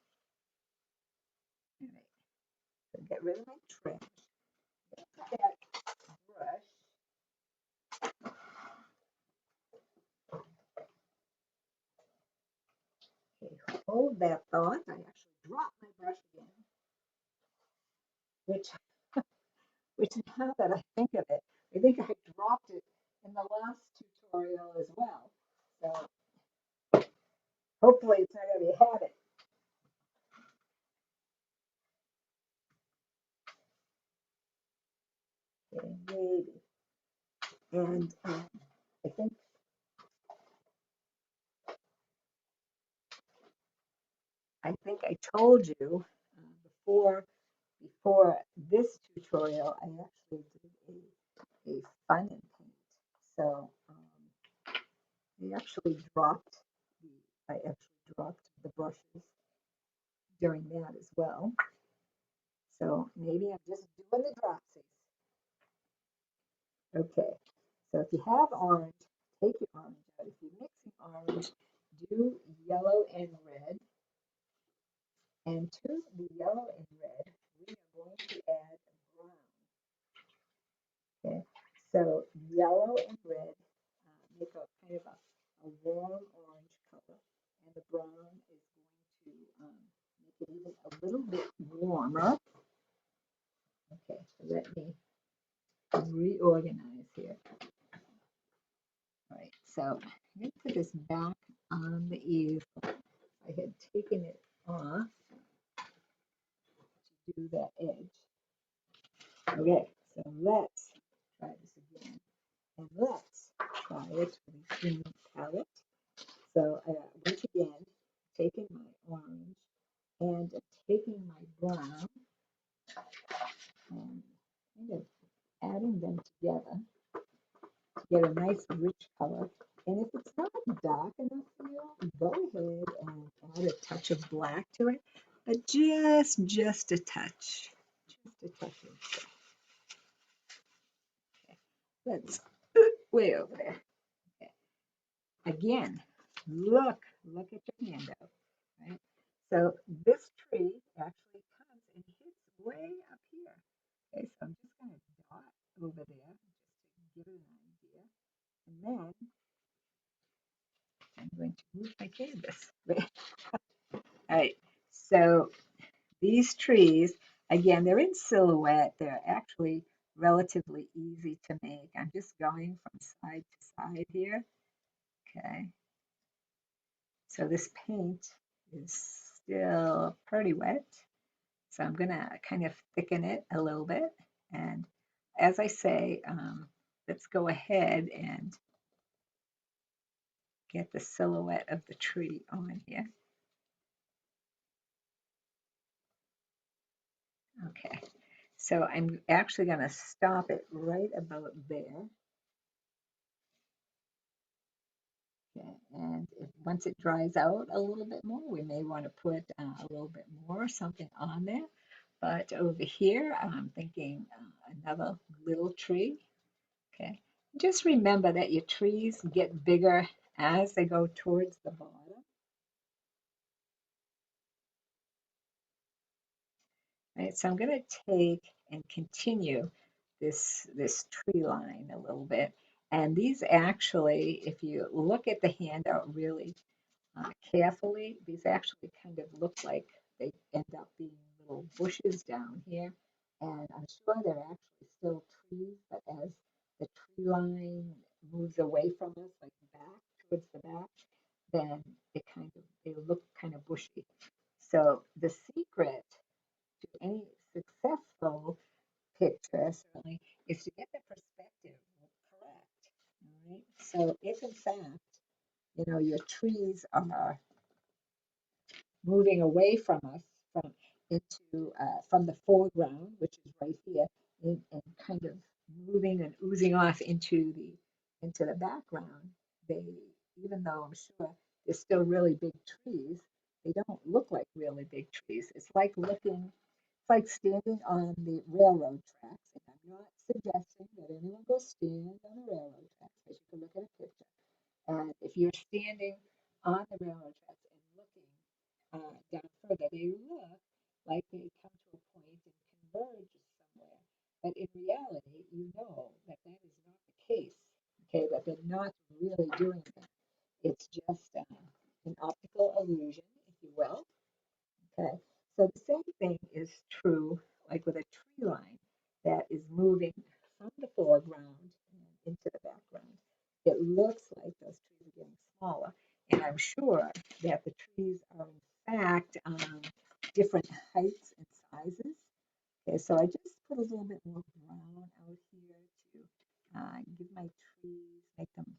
All right, so get rid of my trash. Get that brush. Okay, hold that thought. I actually dropped my brush again, which now that I think of it, I think I dropped it in the last tutorial as well. So hopefully it's not going to be a habit. Okay, maybe. And I think I told you before this tutorial, I actually did a fun and paint. So I actually dropped the brushes during that as well. So maybe I'm just doing the dropsies. Okay, so if you have orange, take your orange out. If you're mixing orange, do yellow and red. And to the yellow and red, we are going to add brown. Okay, so yellow and red make a kind of a warm orange color, and the brown is going to make it even a little bit warmer. Okay, so let me reorganize here. All right, so I'm going to put this back on the easel. I had taken it off to do that edge. Okay, so let's try this again. And let's try it with the green palette. So once again, taking my orange and taking my brown and kind of adding them together to get a nice rich color. And if it's not dark enough for you, go ahead and add a touch of black to it, but just a touch, just a touch. Okay. Let's way over there. Okay. Again, look at your handout, right? So this tree actually comes and hits way up here. Okay, so I'm just going to dot over there just to give it an idea. And then I'm going to move my canvas. All right, so these trees, again, they're in silhouette. They're actually relatively easy to make. I'm just going from side to side here. Okay, so this paint is still pretty wet. So I'm gonna kind of thicken it a little bit. And as I say, let's go ahead and get the silhouette of the tree on here. Okay, so I'm actually gonna stop it right about there. Okay, and once it dries out a little bit more, we may want to put a little bit more something on there. But over here, I'm thinking another little tree. Okay, just remember that your trees get bigger as they go towards the bottom. Right, so I'm going to take and continue this tree line a little bit. And these actually, if you look at the handout really carefully, these actually kind of look like they end up being little bushes down here. And I'm sure they're actually still trees, but as the tree line moves away from us, like back towards the back, then they look kind of bushy. So the secret to any successful picture certainly is to get the perspective correct. All right. So if in fact, your trees are moving away from us from the foreground, which is right here, and kind of moving and oozing off into the background. They, even though I'm sure they're still really big trees, they don't look like really big trees. It's like standing on the railroad tracks. And I'm not suggesting that anyone go stand on the railroad tracks, but you can look at a picture. And if you're standing on the railroad tracks and looking down further, they look like they come to a point and converge somewhere. But in reality, you know that that is not the case. Okay, that they're not really doing that. It's just an optical illusion, if you will. Okay, so the same thing is true like with a tree line that is moving from the foreground and into the background. It looks like those trees are getting smaller, and I'm sure that the trees are in fact different heights and sizes. Okay, so I just put a little bit more brown out here to give my trees, make them a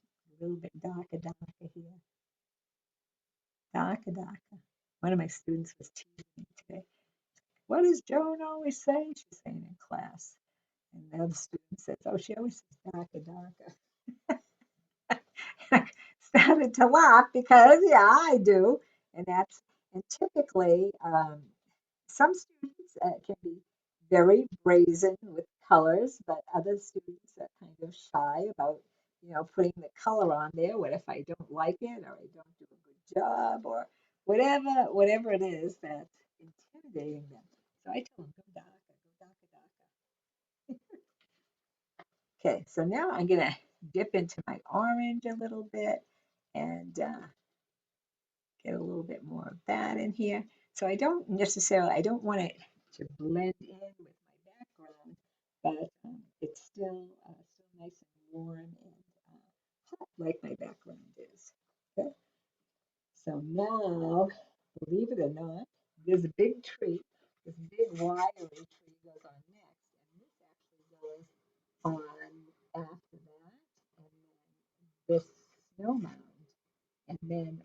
little bit darker here. Darker. One of my students was teasing me today. What does Joan always say? She's saying in class. And the other student says, oh, she always says darker. Started to laugh because, yeah, I do. And and typically, some students can be very brazen with colors, but other students are kind of shy about, putting the color on there. What if I don't like it or I don't do a good job or whatever it is that's intimidating them. So I tell them, go darker. Okay, so now I'm gonna dip into my orange a little bit and get a little bit more of that in here. So I don't want it to blend in with my background, but it's still nice and warm and hot like my background is. Okay. So now, believe it or not, there's a big tree. This big wiry tree goes on next, and this actually goes on after that, and then this snow mound, and then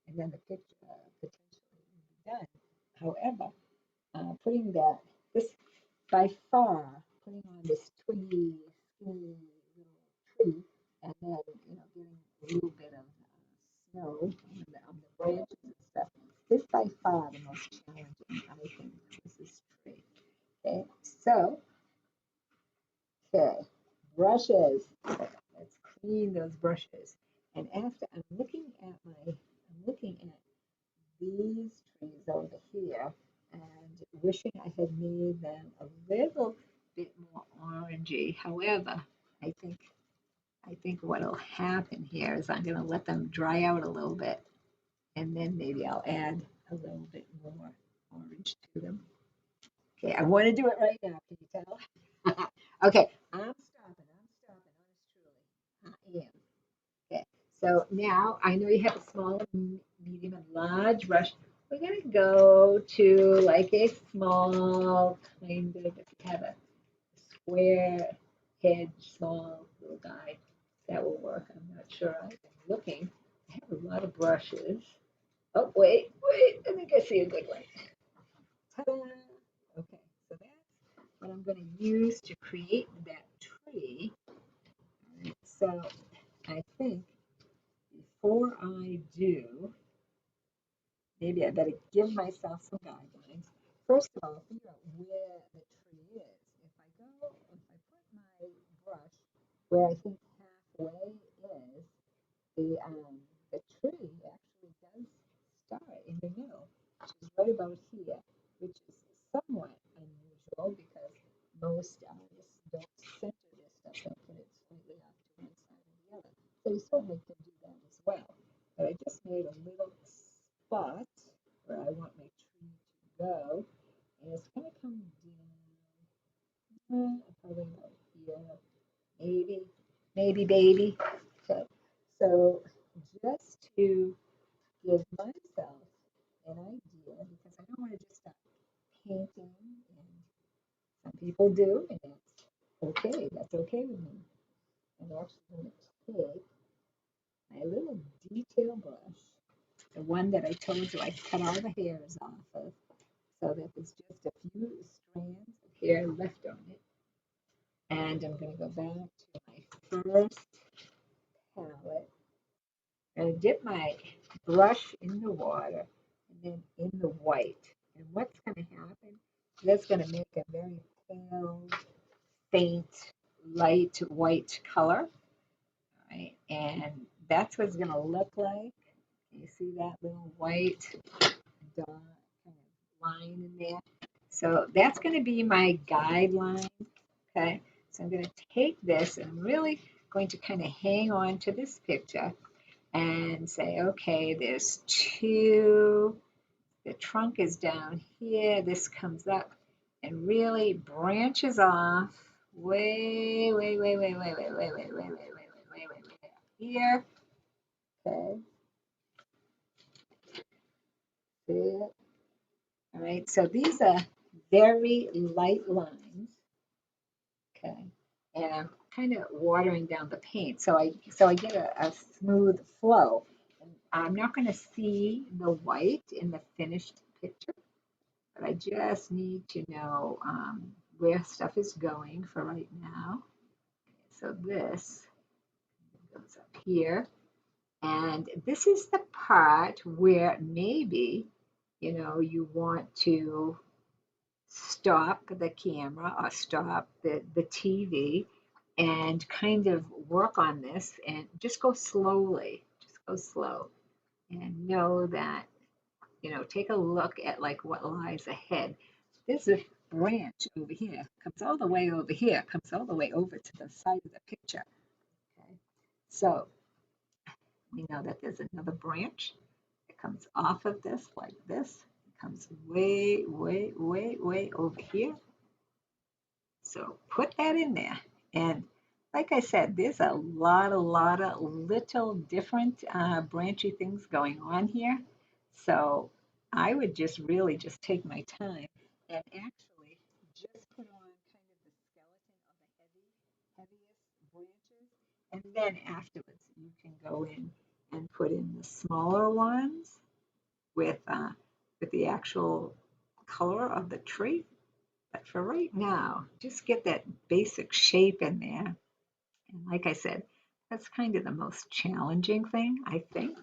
the picture potentially will be done. However, putting that this by far putting on this twiggy, skinny little tree, and then getting a little bit of snow on the branches and stuff. This by far the most challenging, I think, is this tree. Okay, so okay, brushes. Let's clean those brushes. And after I'm looking at these trees over here and wishing I had made them a little bit more orangey. However, I think I think what'll happen here is I'm going to let them dry out a little bit, and then maybe I'll add a little bit more orange to them. Okay, I want to do it right now. Can you tell? Okay, honest truly. I am. Okay, so now I know you have a small, medium, and large brush. We're going to go to like a small kind of, if you have a square head, small little guy, that will work. I'm not sure. I've been looking. I have a lot of brushes. Oh, wait. I think I see a good one. Ta-da! Okay, so that's what I'm going to use to create that tree. So I think before I do, maybe I better give myself some guidelines. First of all, figure out where the tree is. If I put my brush where I think halfway is, the tree actually does start in the middle, which is right about here, which is somewhat unusual because most artists don't center their stuff, they'll put it slightly off to one side or the other. So you certainly can do that as well. But I just made a little spot where I want my tree to go, and it's going to come down probably about here, maybe baby. Okay, so just to give myself an idea, because I don't want to just start painting, and some people do, and that's okay. That's okay with me. I'm actually going to take my little detail brush, the one that I told you I cut all the hairs off of, so that there's just a few strands of hair left on it. And I'm going to go back to my first palette and dip my brush in the water and then in the white. And what's going to happen? That's going to make a very pale, faint, light white color. Right? And that's what it's going to look like. You see that little white dot kind of line in there? So that's going to be my guideline. Okay, so I'm going to take this and I'm really going to kind of hang on to this picture and say, okay, there's two, the trunk is down here, this comes up and really branches off way here. Okay, see it? All right, so these are very light lines. Okay, and I'm kind of watering down the paint so I get a smooth flow. And I'm not going to see the white in the finished picture, but I just need to know where stuff is going for right now. So this goes up here, and this is the part where maybe you want to stop the camera or stop the TV and kind of work on this and just go slowly, just go slow and know that, take a look at like what lies ahead. There's a branch over here, comes all the way over here, comes all the way over to the side of the picture. Okay, so we know that there's another branch that comes off of this like this. It comes way over here. So put that in there. And like I said, there's a lot of little different branchy things going on here. So I would just really just take my time and actually just put on kind of the skeleton of the heaviest branches. And then afterwards, you can go in and put in the smaller ones with the actual color of the tree. But for right now, just get that basic shape in there. And like I said, that's kind of the most challenging thing, I think.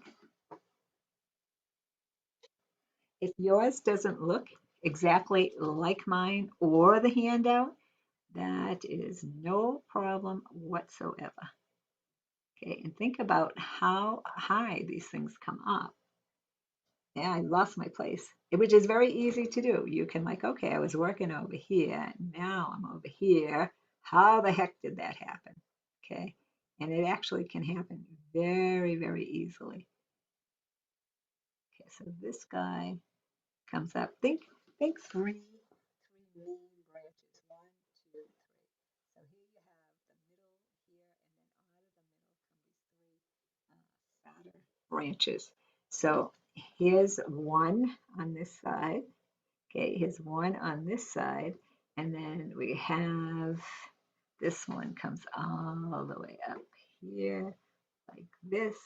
If yours doesn't look exactly like mine or the handout, that is no problem whatsoever. Okay, and think about how high these things come up. Yeah, I lost my place, which is very easy to do. You can like, okay, I was working over here, now I'm over here. How the heck did that happen? Okay, and it actually can happen very easily. Okay, so this guy comes up. Think three main branches. One, two, three. So here you have the middle here, and then out of the middle come these three fatter branches. So here's one on this side. Okay, here's one on this side, and then we have this one comes all the way up here like this.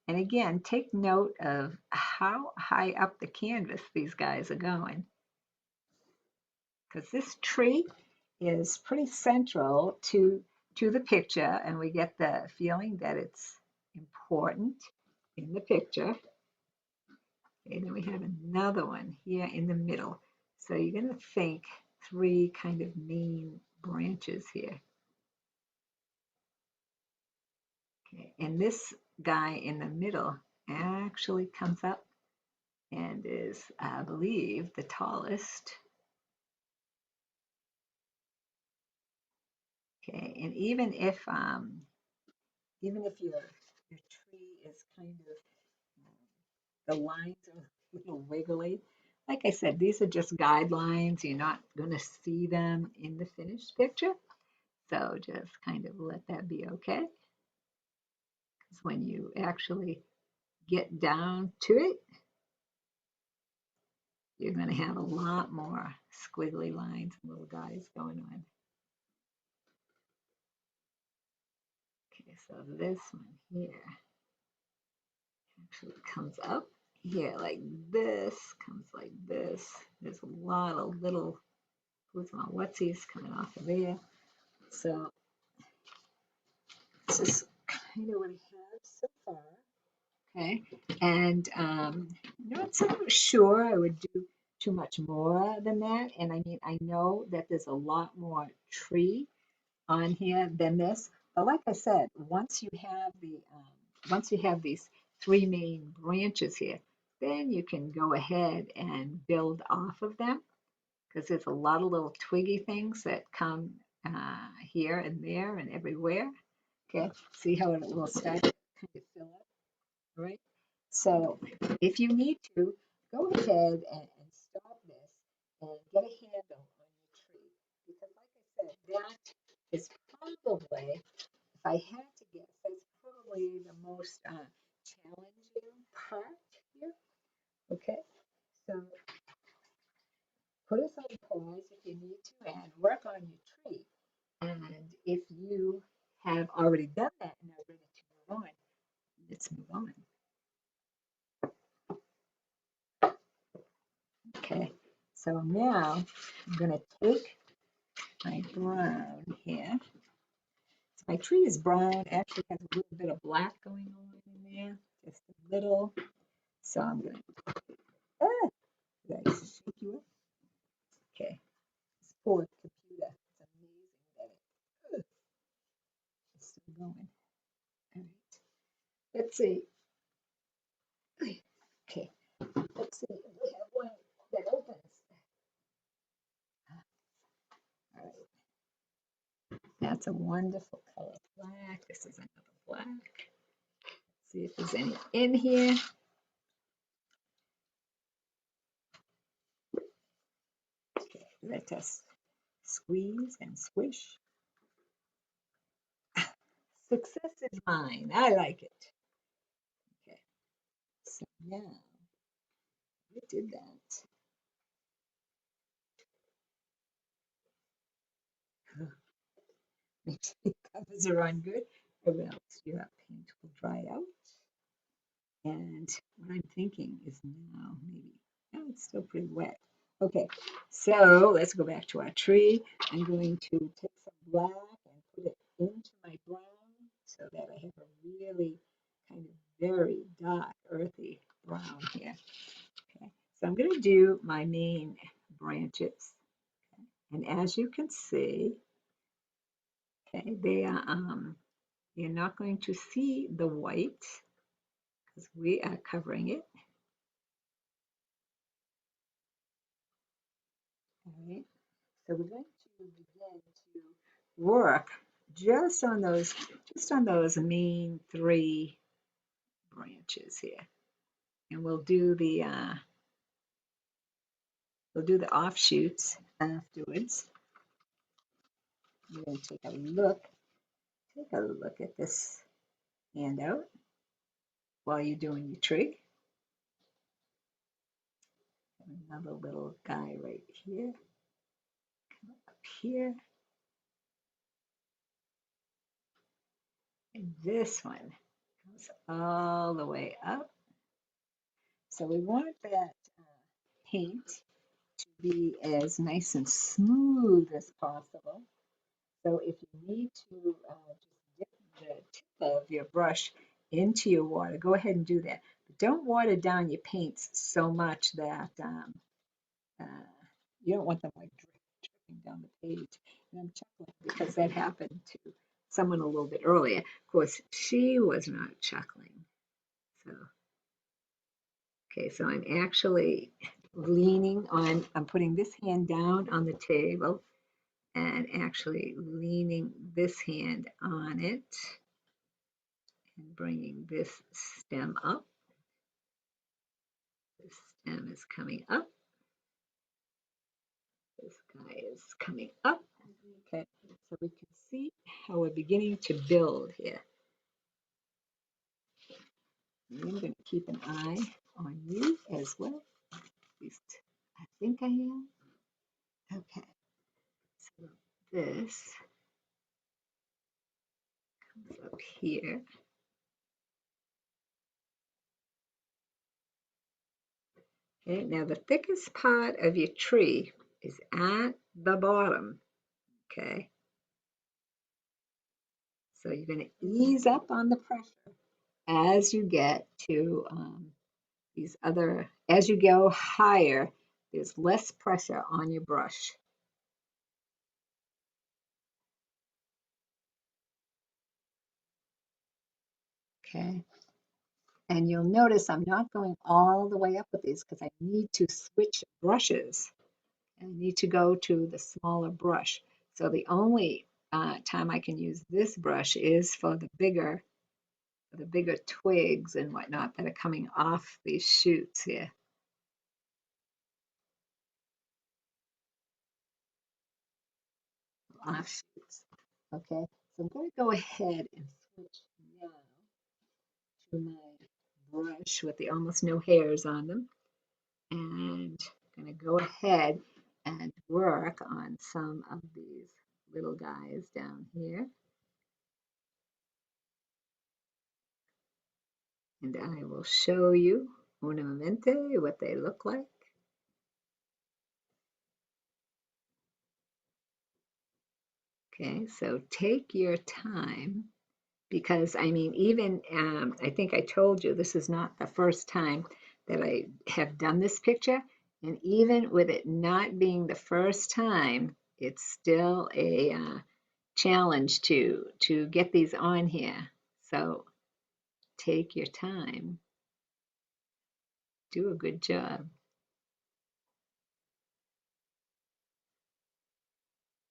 And again, take note of how high up the canvas these guys are going, because this tree is pretty central to the picture, and we get the feeling that it's important in the picture. And then we have another one here in the middle. So you're going to think three kind of main branches here. Okay, and this guy in the middle actually comes up and is, I believe, the tallest. Okay, and even if your tree is kind of the lines are a little wiggly, like I said, these are just guidelines. You're not going to see them in the finished picture, so just kind of let that be okay. Because when you actually get down to it, you're going to have a lot more squiggly lines and little guys going on. Okay, so this one here actually comes up here like this, comes like this. There's a lot of little who's my whatsies coming off of there. So this is kind of what I have so far. Okay, and not so sure I would do too much more than that. And I mean, I know that there's a lot more tree on here than this. But like I said, once you have these three main branches here, then you can go ahead and build off of them, because there's a lot of little twiggy things that come here and there and everywhere. Okay, see how it will start to kind of fill up, right? So if you need to, go ahead and stop this and get a handle on your tree. Because like I said, that is probably, if I had to guess, that's probably the most challenging part here. Okay, so put us on pause if you need to and work on your tree. And if you have already done that and are ready to move on, let's move on. Okay, so now I'm going to take my brown here. So my tree is brown, actually has a little bit of black going on in there, just a little. So I'm going to, did I shake you up? Okay, this poor computer, it's amazing that it's still going. All right, let's see. Okay, let's see. We have one that opens. All right, that's a wonderful color. Black. This is another black. Let's see if there's any in here. Okay, let us squeeze and squish. Success is mine. I like it. Okay, so now I did that. Make sure the covers are on good, or else your paint will dry out. And what I'm thinking is now maybe, oh, it's still pretty wet. Okay, so let's go back to our tree. I'm going to take some black and put it into my brown so that I have a really kind of very dark, earthy brown here. Okay, so I'm going to do my main branches. And as you can see, okay, they are, you're not going to see the white because we are covering it. All right. So we're going to begin to work just on those main three branches here. And we'll do the offshoots afterwards. We're going to take a look at this handout while you're doing your tree. Another little guy right here, up here. And this one goes all the way up. So we want that paint to be as nice and smooth as possible. So if you need to just dip the tip of your brush into your water, go ahead and do that. But don't water down your paints so much that uh, you don't want them like dripping down the page. And I'm chuckling because that happened to someone a little bit earlier. Of course, she was not chuckling. So, okay, so I'm actually I'm putting this hand down on the table and actually leaning this hand on it and bringing this stem up. This stem is coming up. This guy is coming up. Okay, so we can see how we're beginning to build here. And I'm going to keep an eye on you as well. At least I think I am. Okay, so this comes up here. Okay, now the thickest part of your tree is at the bottom. Okay, so you're going to ease up on the pressure as you get to as you go higher, there's less pressure on your brush. Okay, and you'll notice I'm not going all the way up with these because I need to switch brushes. I need to go to the smaller brush. So the only time I can use this brush is for the bigger twigs and whatnot that are coming off these shoots here. Offshoots. Okay, so I'm going to go ahead and switch now to my brush with the almost no hairs on them, and I'm going to go ahead and work on some of these little guys down here. And I will show you una momente what they look like. Okay, so take your time because I mean, even I think I told you this is not the first time that I have done this picture. And even with it not being the first time, it's still a challenge to get these on here. So take your time. Do a good job.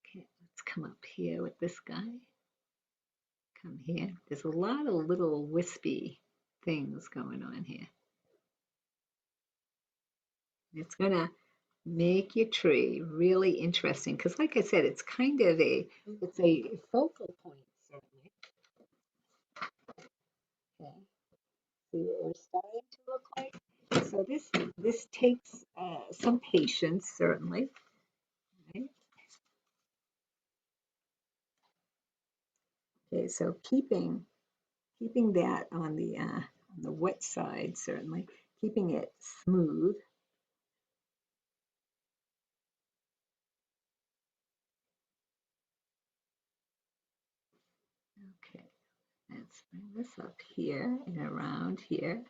Okay, let's come up here with this guy. Come here. There's a lot of little wispy things going on here. It's going to make your tree really interesting because like I said, it's kind of it's a focal point certainly. See what we're starting to look like? So this takes some patience, certainly. Right? Okay, so keeping that on the wet side, certainly, keeping it smooth. Okay, let's bring this up here and around here.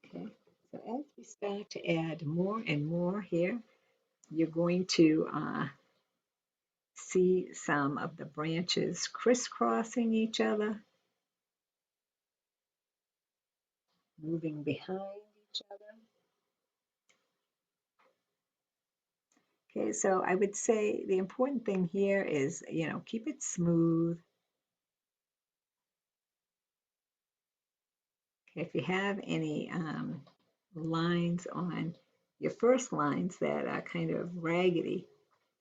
Okay, so as we start to add more and more here, you're going to see some of the branches crisscrossing each other, moving behind each other. Okay, so I would say the important thing here is, keep it smooth. Okay, if you have any lines on your first lines that are kind of raggedy,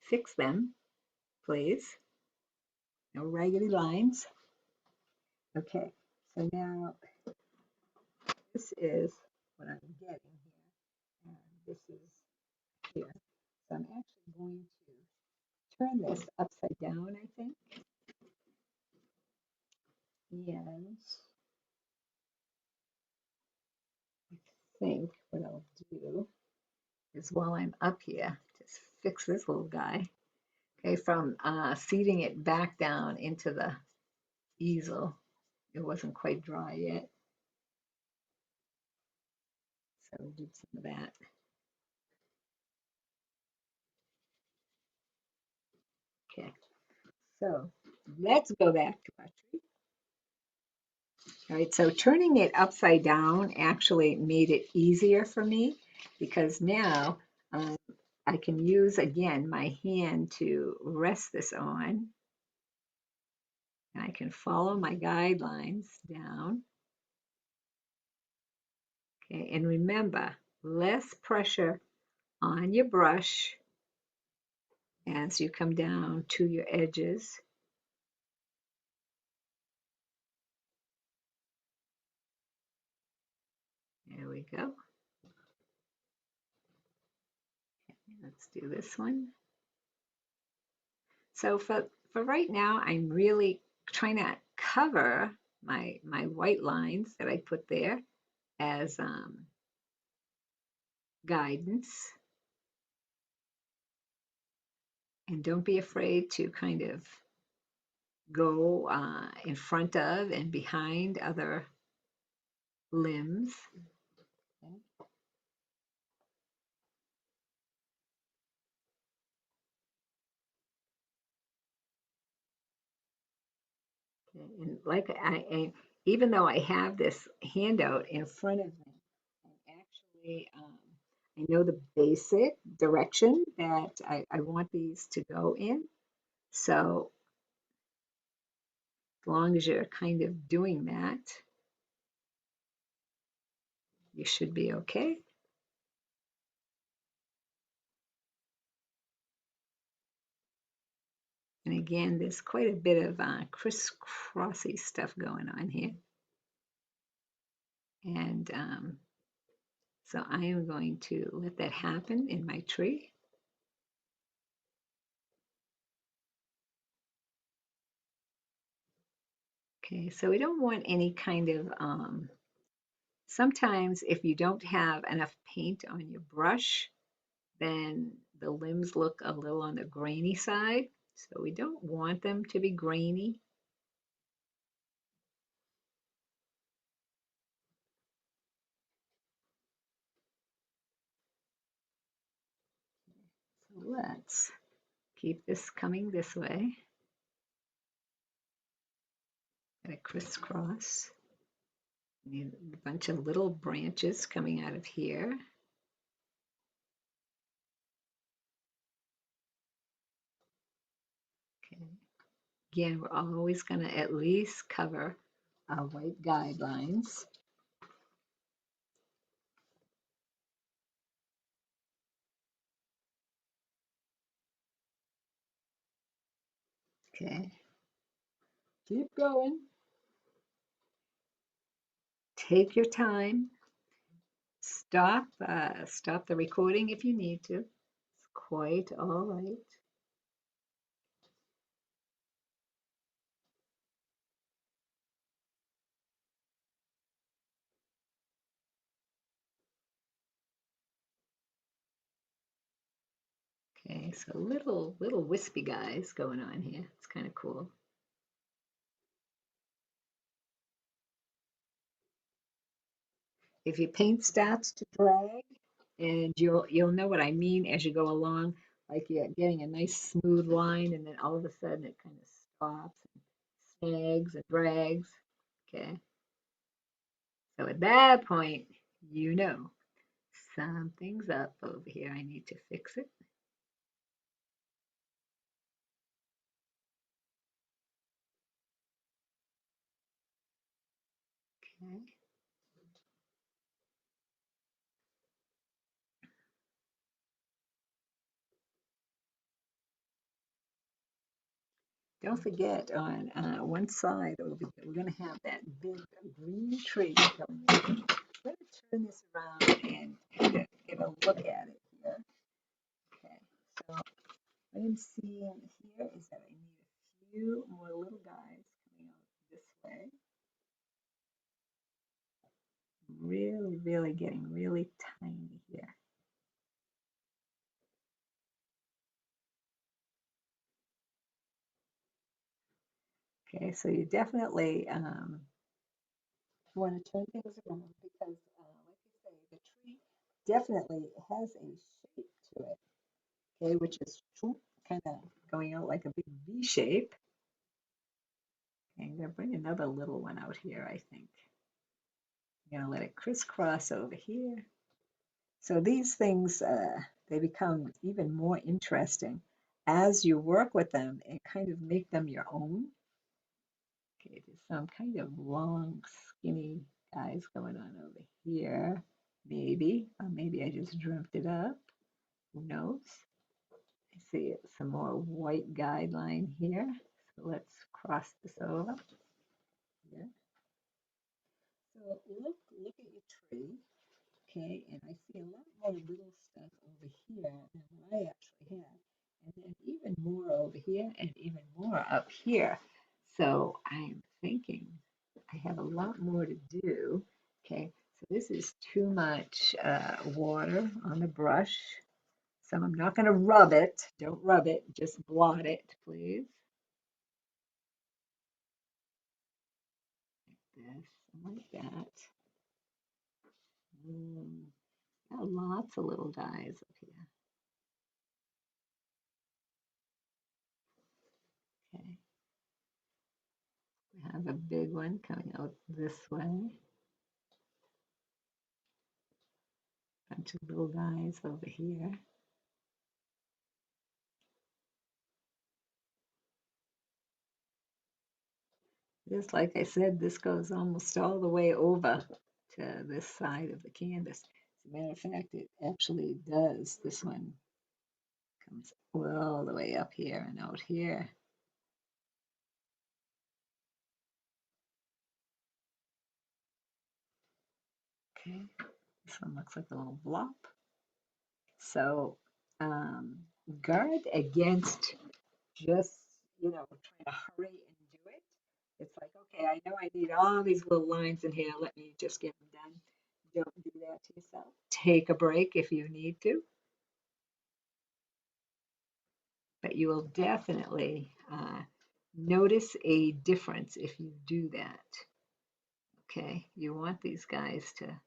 fix them, please. No raggedy lines. Okay, so now this is what I'm getting here, and this is here. So I'm actually going to turn this upside down, I think. And I think what I'll do is while I'm up here, just fix this little guy. Okay, from seating it back down into the easel. It wasn't quite dry yet, so we did some of that. Okay, so let's go back to our tree. All right, so turning it upside down actually made it easier for me because now um, I can use again my hand to rest this on. And I can follow my guidelines down. Okay, and remember, less pressure on your brush as you come down to your edges. There we go. Let's do this one. So for right now, I'm really trying to cover my white lines that I put there as guidance. And don't be afraid to kind of go in front of and behind other limbs. And like even though I have this handout in front of me, I'm actually, I know the basic direction that I want these to go in. So as long as you're kind of doing that, you should be okay. And again, there's quite a bit of crisscrossy stuff going on here. And so I am going to let that happen in my tree. Okay, so we don't want any kind of, sometimes if you don't have enough paint on your brush, then the limbs look a little on the grainy side. So we don't want them to be grainy. So let's keep this coming this way. And a crisscross. And a bunch of little branches coming out of here. Okay. Again, we're always going to at least cover our white guidelines. Okay. Keep going. take your time. Stop the recording if you need to. It's quite all right. Okay, so little wispy guys going on here. It's kind of cool. If your paint starts to drag, and you'll know what I mean as you go along, like you're getting a nice smooth line, and then all of a sudden it kind of stops and snags and drags. Okay, so at that point, you know something's up over here. I need to fix it. Okay. Don't forget on one side over here, we're going to have that big green tree coming in. Let me turn this around and get a look at it here. Okay, so what I'm seeing here is that I need a few more little guys coming out this way. Really getting really tiny here. Okay, so you definitely want to turn things around because, like you say, the tree definitely has a shape to it, okay, which is kind of going out like a big V shape. Okay, I'm going to bring another little one out here, I think. I'm going to let it crisscross over here. So these things, they become even more interesting as you work with them and kind of make them your own. Okay, there's some kind of long, skinny guys going on over here. Maybe, or maybe I just dreamt it up. Who knows? I see some more white guideline here. So let's cross this over. Yeah. So look at your tree, okay? And I see a lot more little stuff over here than what I actually had. And then even more over here and even more up here. So I'm thinking I have a lot more to do. Okay, so this is too much water on the brush. So I'm not going to rub it. Don't rub it. Just blot it, please. Like this, like that. Got lots of little guys up here. Okay, we have a big one coming out this way. Bunch of little guys over here. Just like I said, this goes almost all the way over to this side of the canvas. As a matter of fact, it actually does. This one comes all the way up here and out here. Okay, this one looks like a little blob. So guard against just, trying to hurry and do it. It's like, okay, I know I need all these little lines in here. Let me just get them done. Don't do that to yourself. Take a break if you need to. But you will definitely notice a difference if you do that. Okay, you want these guys to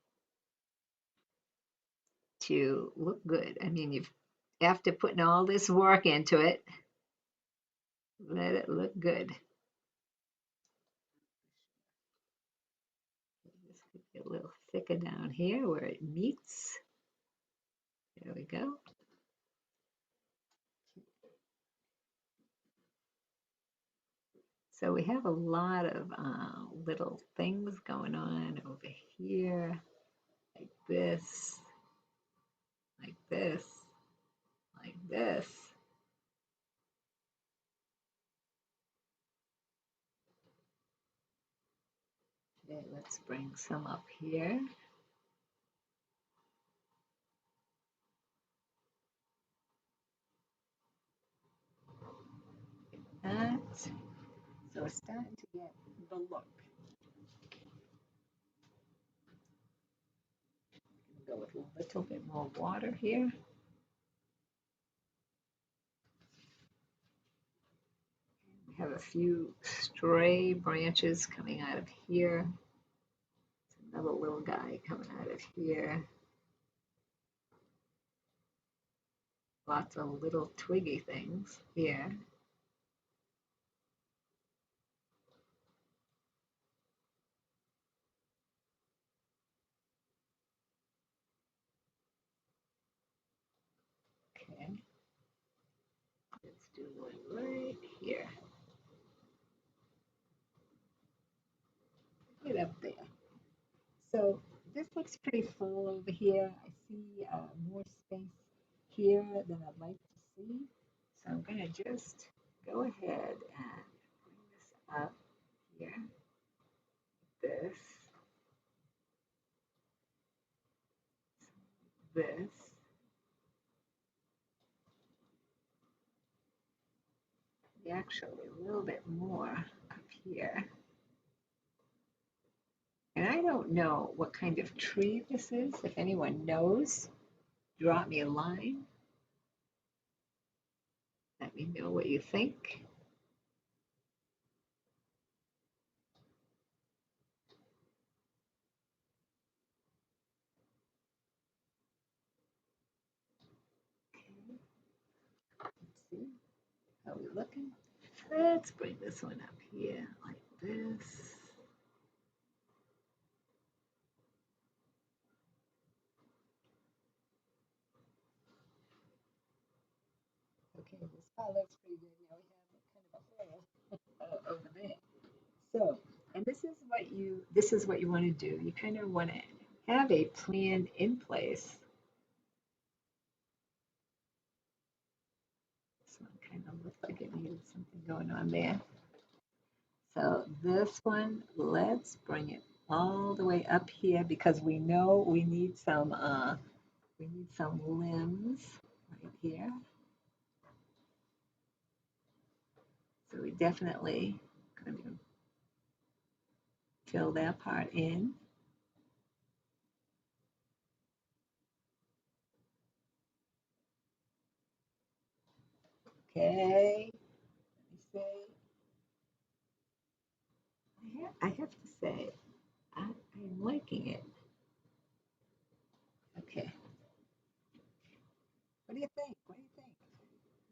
look good. I mean, you've after putting all this work into it, let it look good. This could be a little thicker down here where it meets. There we go. So we have a lot of little things going on over here, like this, like this, like this. Okay, let's bring some up here. That. So we're starting to get the look. Go with a little bit more water here. We have a few stray branches coming out of here. There's another little guy coming out of here. Lots of little twiggy things here. Okay, let's do one right here. Right up there. So this looks pretty full over here. I see more space here than I'd like to see. So I'm going to just go ahead and bring this up here. This, actually a little bit more up here. And I don't know what kind of tree this is. If anyone knows, drop me a line. Let me know what you think. Okay. Let's see. How are we looking? Let's bring this one up here like this. Okay, this part looks pretty good. Now we have kind of a hole over there. So, and this is what you want to do. You kind of want to have a plan in place. This one kind of looks like it needed something going on there. So this one, let's bring it all the way up here because we know we need some limbs right here. So we definitely going to fill that part in. Okay, let me see. I have to say, I'm liking it. Okay. What do you think? What do you think?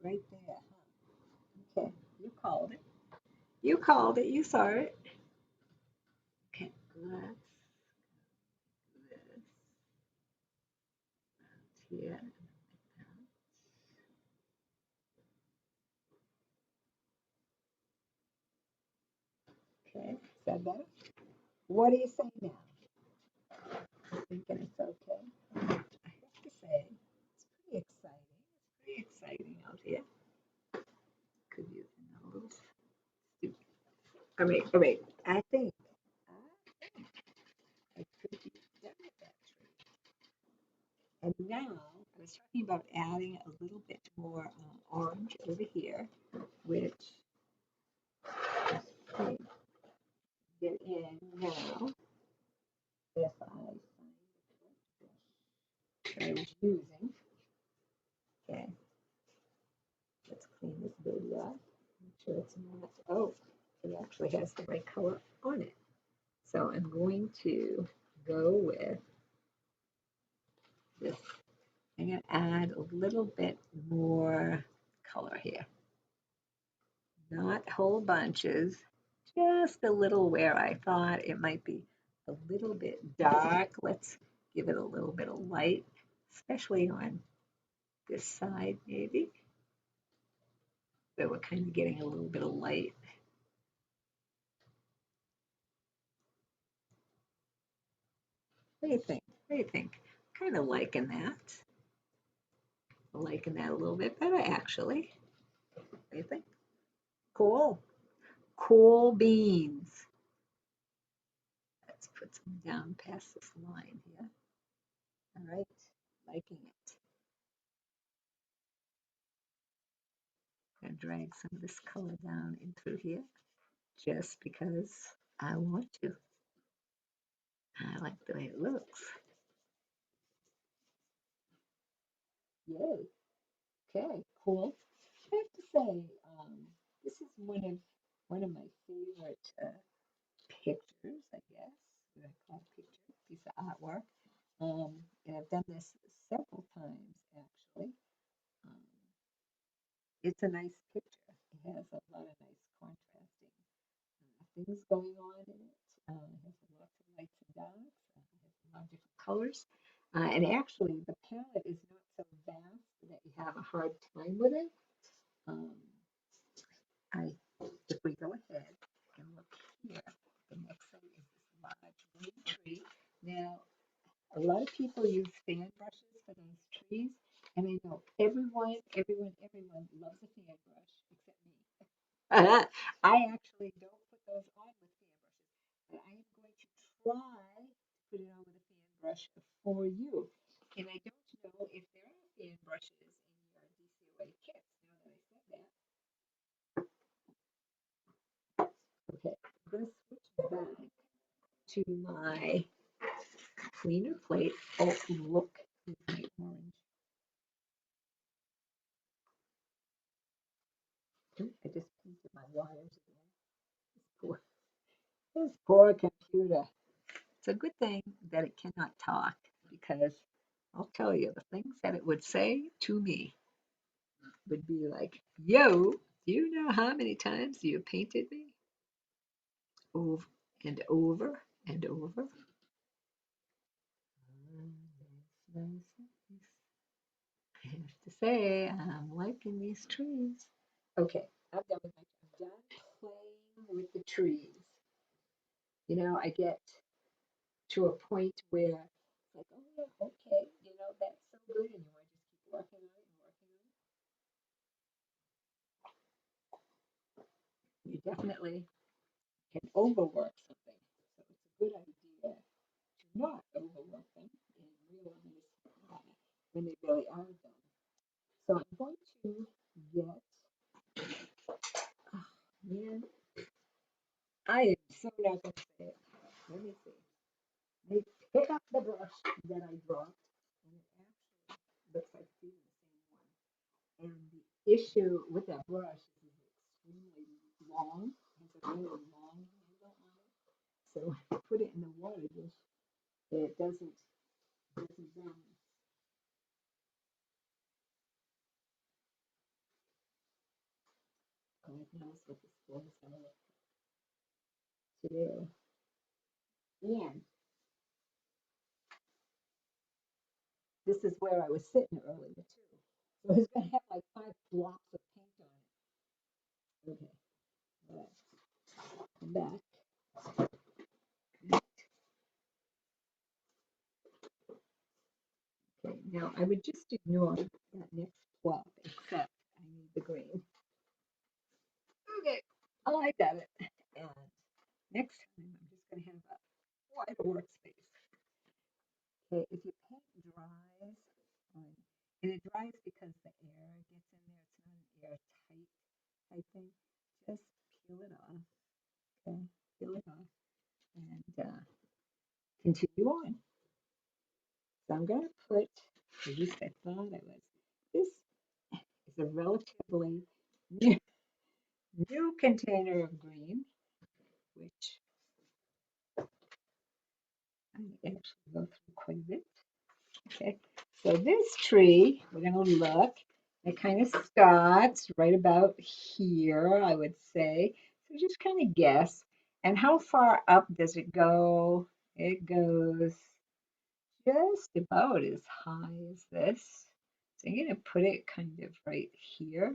Right there, huh? Okay, you called it. You called it. You saw it. Okay, let's do this here. Okay, is that better? What do you say now? I'm thinking it's okay. I have to say, it's pretty exciting. It's pretty exciting out here. Could use a little stupid. All right. I think I could be done with that tree. And now I was talking about adding a little bit more orange over here, which I get in now if I find the I was using. Okay, let's clean this baby off. Make sure it's not, oh, it actually has the right color on it. So I'm going to go with this. I'm going to add a little bit more color here. Not whole bunches, just a little where I thought it might be a little bit dark. Let's give it a little bit of light, especially on this side maybe. So we're kind of getting a little bit of light. What do you think? What do you think? Kind of liking that. Liking that a little bit better actually. What do you think? Cool. Cool beans. put some down past this line here. All right, liking it. I'm going to drag some of this color down in through here just because I want to. I like the way it looks. Yay. Okay, cool. I have to say, this is one of my favorite pictures, I guess. What I call a picture, piece of artwork. And I've done this several times actually. Um, it's a nice picture. It has a lot of nice contrasting things going on in it. It has lots of lights and darks. It has a lot of different colors. And actually, the palette is not so vast that you have a hard time with it. Um, if we go ahead and look here, the next thing is this large green tree. Now, a lot of people use fan brushes for those trees, and I know everyone loves a fan brush except me. I actually don't put those on with fan brushes, but I am going to try to put it on with a fan brush for you. And I don't know if there are fan brushes in your DCOA kits. Now that I said that, okay, I'm going to switch back to my cleaner plate. Oh, look, it's my orange. I just painted my wires again. This poor computer. It's a good thing that it cannot talk because I'll tell you, the things that it would say to me would be like, yo, do you know how many times you painted me? Over and over and over. Nice, nice. I have to say, I'm liking these trees. Okay, I'm done with I'm done playing with the trees. I get to a point where it's like, oh yeah, okay, that's so good, and you want to just keep working on it and working on it. You definitely can overwork something, so it's a good idea to not overwork them and realize when they really are done. So I'm going to get, oh man, I am so not going to say it. Let me see. They pick up the brush that I dropped, and it actually looks like it's even the same one. And the issue with that brush is it's extremely long. It has a really long handle on it. So when I put it in the water, it doesn't balance. God knows what this floor is going to do. And this is where I was sitting earlier too. So it's going to have like 5 drops of paint on it. Okay, all right, come back. Okay, now I would just ignore that next plop, except I need the green. Okay, I got it. And next time I'm just going to have a wider workspace. Okay, if your paint dries, um, and it dries because the air gets in there, it's not an airtight type thing, just peel it off. Okay, peel it off and continue on. So I'm going to put, at least I thought I was, this is a relatively new container of green, which I actually go through quite a bit. Okay, so this tree, we're going to look, it kind of starts right about here, I would say. So just kind of guess. And how far up does it go? It goes just about as high as this. So I'm going to put it kind of right here.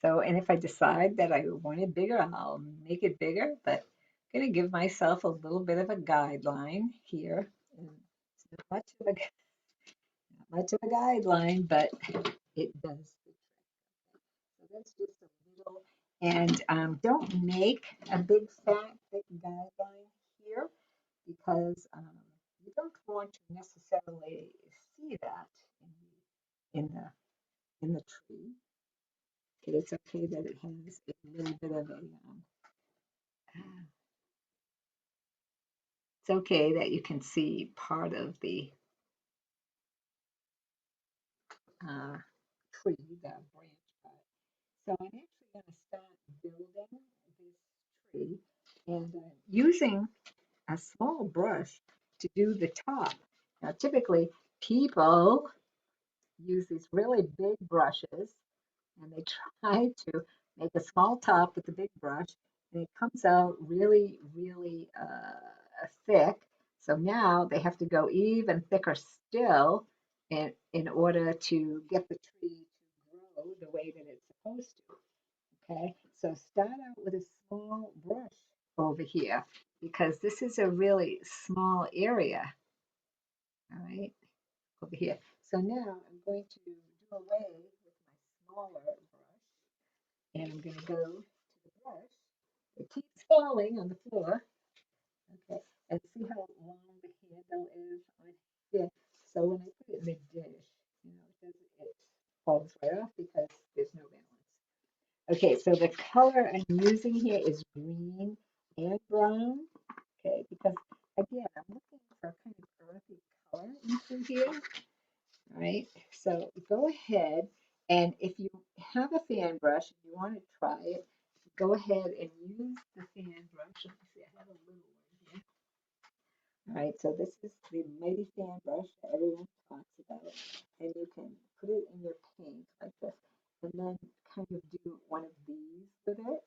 So, and if I decide that I want it bigger, I'll make it bigger, but I'm going to give myself a little bit of a guideline here. And it's not much of a guideline, but it does the trick. So that's just a little, and don't make a big fat thick guideline here because you don't want to necessarily see that in the in the tree. Okay, it's okay that it has a little bit of a it's okay that you can see part of the uh, tree, the branch part. So I'm actually going to start building this tree and using a small brush to do the top. Now, typically, people use these really big brushes and they try to make a small top with the big brush and it comes out really, really thick. So now they have to go even thicker still in order to get the tree to grow the way that it's supposed to. Okay, so start out with a small brush over here because this is a really small area. All right, over here. So now I'm going to do away with my smaller brush and I'm going to go to the brush. It keeps falling on the floor. Okay, and see how long the handle is on here. So when I put it in the dish, it falls right off because there's no balance. Okay, so the color I'm using here is green and brown. Okay, because again, I'm looking for kind of earthy color into here. All right, so go ahead and if you have a fan brush and you want to try it, go ahead and use the fan brush. Let me see, I have a little one here. All right, so this is the mighty fan brush that everyone talks about, and you can put it in your paint like this, and then kind of do one of these with it.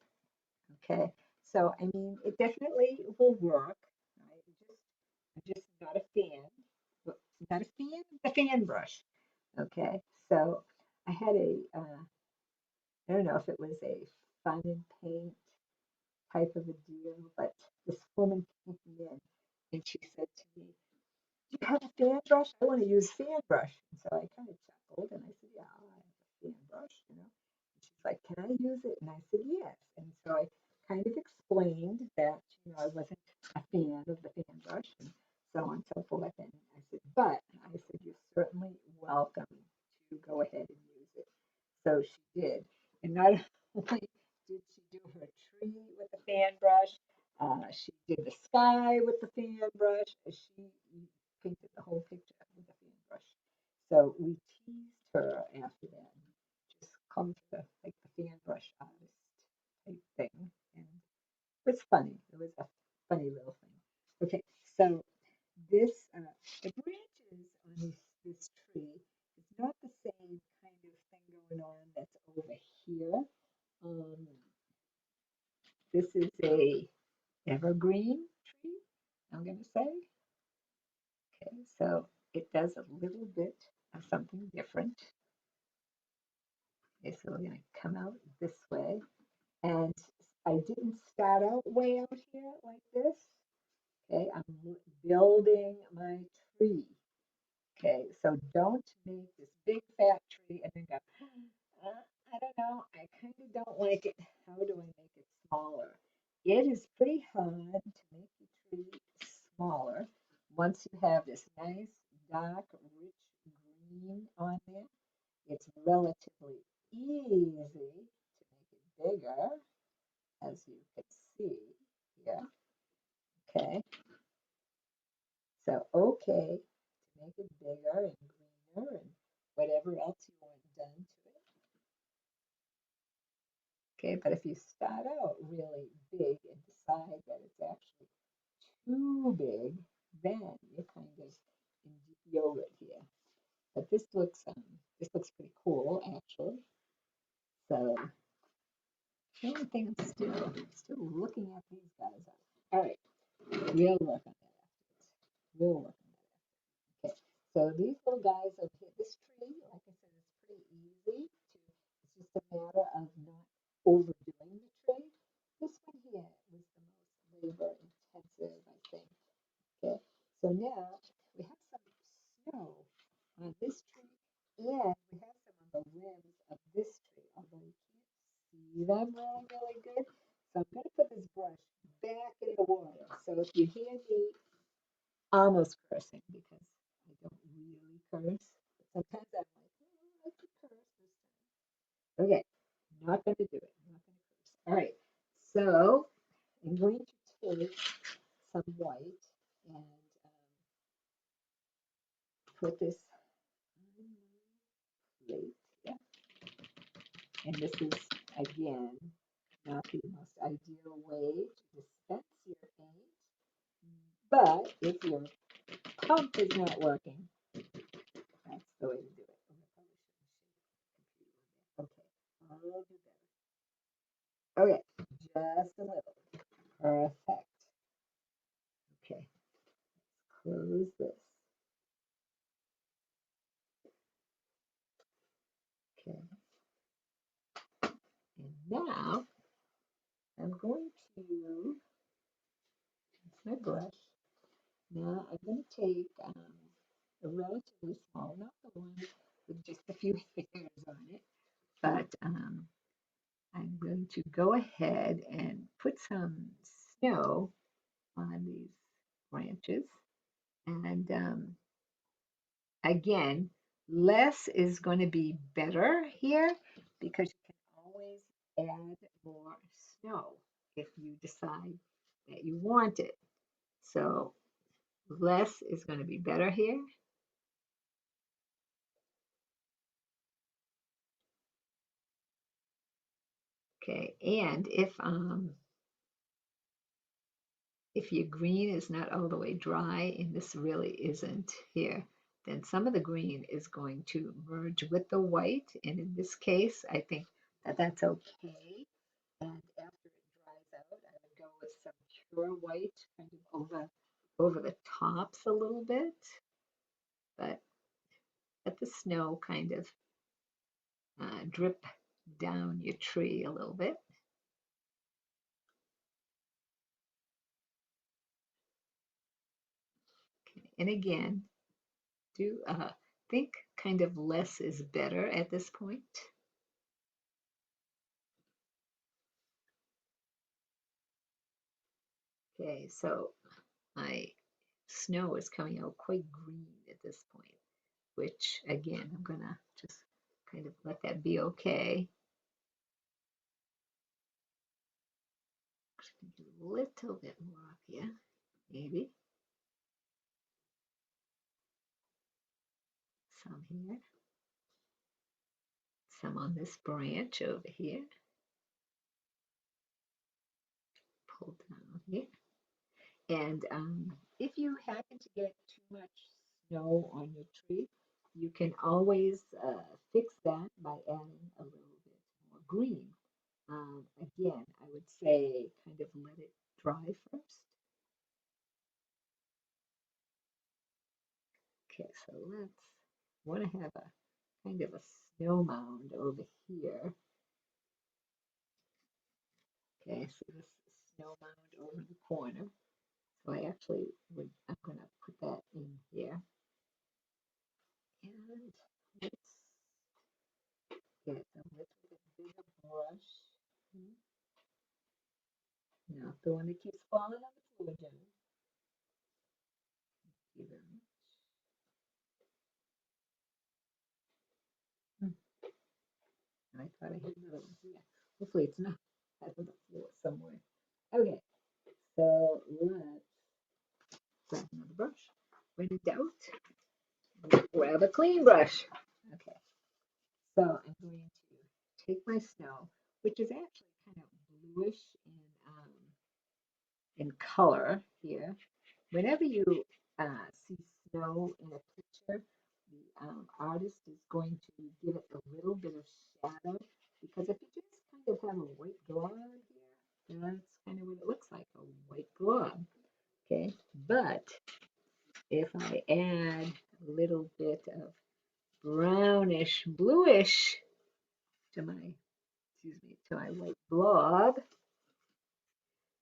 Okay, so I mean, it definitely will work. Right? I'm just not a fan. Not a fan of the fan brush. Okay, so I had I don't know if it was a fun and paint type of a deal, but this woman came in and she said to me, "Do you have a fan brush? I want to use fan brush." And so I kind of chuckled and I said, "Yeah, I have a fan brush. And she's like, "Can I use it?" And I said, "Yes." And so I kind of explained that, I wasn't a fan of the fan brush and so on and so forth. And I said, "But," I said, "you're certainly welcome to go ahead and use it." So she did. And not only did she do her tree with the fan brush, she did the sky with the fan brush. She painted the whole picture with a fan brush. So we teased her after that. Just called her like the fan brush artist type thing. And it was funny. It was a funny little thing. Okay, so this the branches on this tree is not the same kind of thing going on that's over here. Um, this is a evergreen tree, I'm going to say. Okay, so it does a little bit of something different. Okay, so we're going to come out this way. And I didn't start out way out here like this. Okay, I'm building my tree. Okay, so don't make this big fat tree and then go, I don't know, I kind of don't like it. How do I make it smaller? It is pretty hard to make the tree smaller once you have this nice, dark, rich green on there. It's relatively easy to make it bigger, as you can see here. Okay, so okay, to make it bigger and greener and whatever else you want done to it. Okay, but if you start out really big and decide that it's actually too big, then you're kind of in deep yogurt here. But this looks pretty cool actually. So the only thing I'm still looking at these guys are. All right, we'll work on that afterwards. We'll work on that. Okay, so these little guys over here, this tree, like I said, is pretty easy to, it's just a matter of not overdoing the tree. This one here was the most labor intensive, I think. Okay, so now we have some snow on this tree and we have some on the limbs of this tree, although you can't see them really, really good. So I'm going to put this brush back in the water. So if you hear me almost cursing because I don't really curse. But sometimes I'm like, oh, I could curse this time. Okay, not going to do it. Not going to curse. All right. So I'm going to take some white and put this on my plate. Yeah. And this is, again, not the most ideal way to dispense your paint. But if your pump is not working, that's the way to do it. Okay, I'll do better. Okay, just a little. Perfect. Okay, close this. Okay, and now I'm going to use my brush. Now I'm going to take a relatively small, not the one with just a few hairs on it, but I'm going to go ahead and put some snow on these branches. And again, less is going to be better here because you can always add more snow if you decide that you want it. So less is going to be better here. Okay, and if your green is not all the way dry, and this really isn't here, then some of the green is going to merge with the white. And in this case, I think that that's okay. And after it dries out, I would go with some pure white kind of over the tops a little bit, but let the snow kind of drip down your tree a little bit. Okay. And again, do think kind of less is better at this point. Okay, so my snow is coming out quite green at this point, which again, I'm gonna just kind of let that be okay. A little bit more up here, maybe. Some here, some on this branch over here. Pull down here. And if you happen to get too much snow on your tree, you can always fix that by adding a little bit more green. Again, I would say kind of let it dry first. Okay, so let's want to have a kind of a snow mound over here. Okay, so this snow mound over the corner. So I actually I'm going to put that in here. And let's get a little bit bigger brush. Not the one that keeps falling on the floor, Jen. Thank you very much. And I thought I had another one here. Hopefully it's not on the floor somewhere. Okay, so let's grab another brush. When in doubt, grab a clean brush. Okay, so I'm going to take my snow, which is actually kind of bluish in color here. Whenever you see snow in a picture, the artist is going to give it a little bit of shadow because if you just kind of have a white glob here, that's kind of what it looks like, a white glob. Okay, but if I add a little bit of brownish, bluish to my white blob,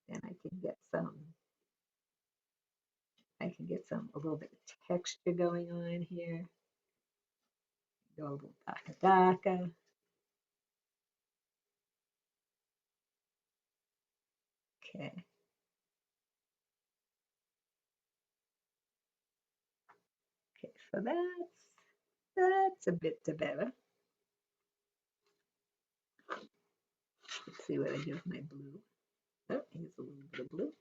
then I can get a little bit of texture going on here. Go a little darker, darker. Okay. So that's a bit better. Let's see what I do with my blue. Oh, here's a little bit of blue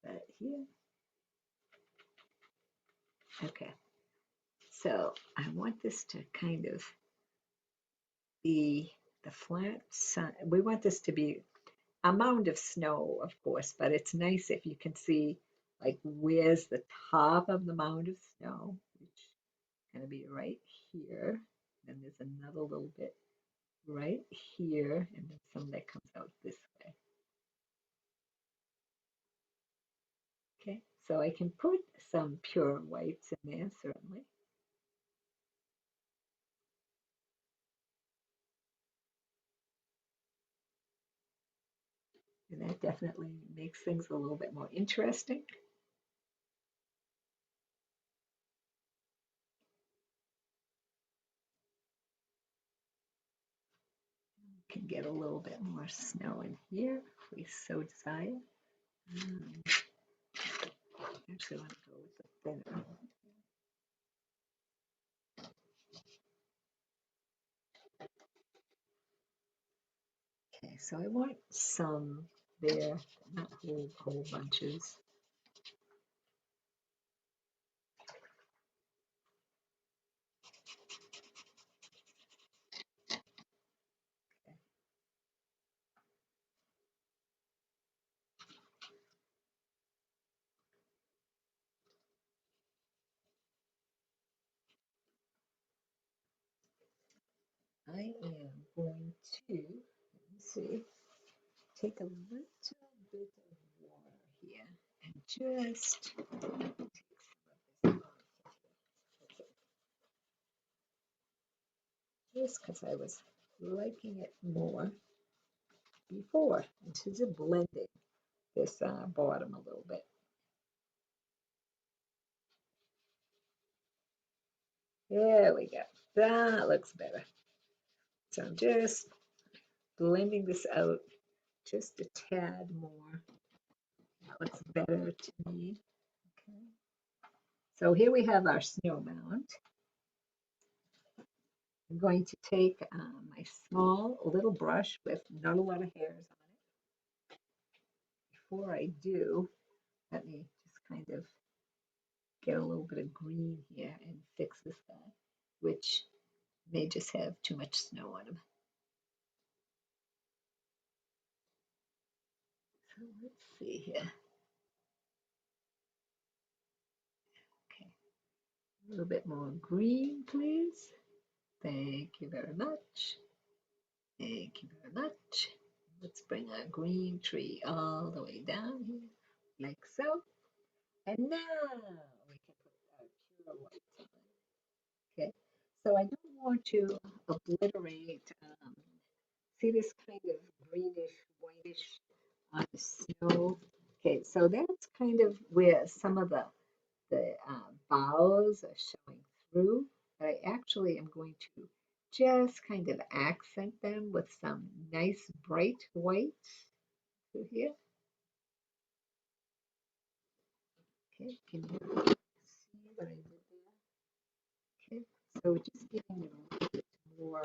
right here. Okay, so I want this to kind of be the flat side. We want this to be a mound of snow, of course, but it's nice if you can see like where's the top of the mound of snow, which is going to be right here. Then there's another little bit right here, and then some that comes out this way. Okay, so I can put some pure whites in there, certainly. And that definitely makes things a little bit more interesting. Can get a little bit more snow in here if we so desire. Um, actually, I want to go with the thinner. Okay, so I want some there, not whole bunches. I am going to, let me see, take a little bit of water here and just take some of this off. Just because I was liking it more before. And so just blending this bottom a little bit. There we go. That looks better. So I'm just blending this out just a tad more. That looks better to me. Okay. So here we have our snow mound. I'm going to take my small little brush with not a lot of hairs on it. Before I do, let me just kind of get a little bit of green here and fix this guy, which may just have too much snow on him. So let's see here. Okay, a little bit more green, please. Thank you very much. Thank you very much. Let's bring our green tree all the way down here, like so. And now we can put our pure white on. Okay, so I don't want to obliterate, see this kind of greenish, whitish snow. Okay, so that's kind of where some of the boughs are showing through. But I actually am going to just kind of accent them with some nice bright whites through here. Okay, can you see what I did there? Okay, so just giving it a little bit more,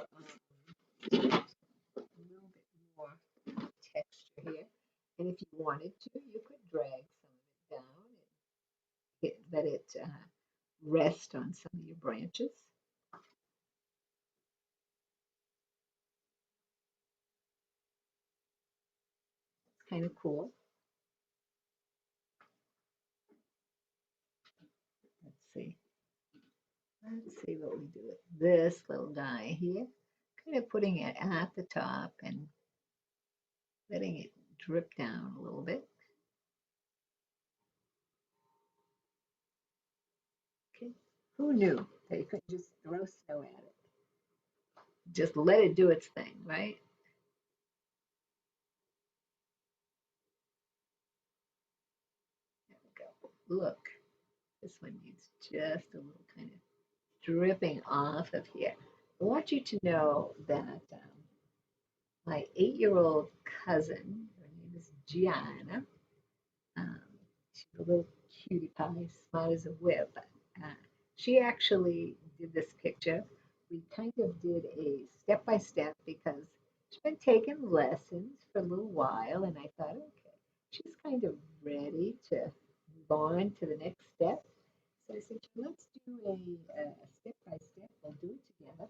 texture here. And if you wanted to, you could drag some of it down and let it rest on some of your branches. It's kind of cool. Let's see. Let's see what we do with this little guy here. Kind of putting it at the top and letting it drip down a little bit. Okay. Who knew that you could just throw snow at it? Just let it do its thing, right? There we go. Look, this one needs just a little kind of dripping off of here. I want you to know that my 8-year-old cousin, her name is Gianna, um, she's a little cutie pie, smart as a whip. she actually did this picture. We kind of did a step by step because she's been taking lessons for a little while, and I thought, okay, she's kind of ready to move on to the next step. So I said, let's do a step by step. We'll do it together.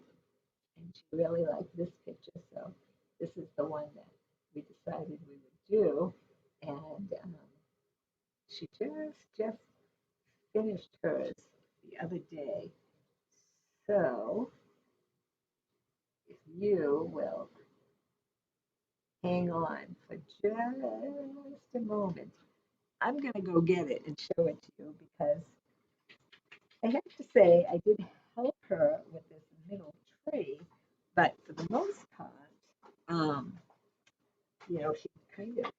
And she really liked this picture, so this is the one that we decided we would do. And she just finished hers the other day. So if you will hang on for just a moment, I'm going to go get it and show it to you because I have to say I did help her with this middle tree, but for the most part, um, she kind of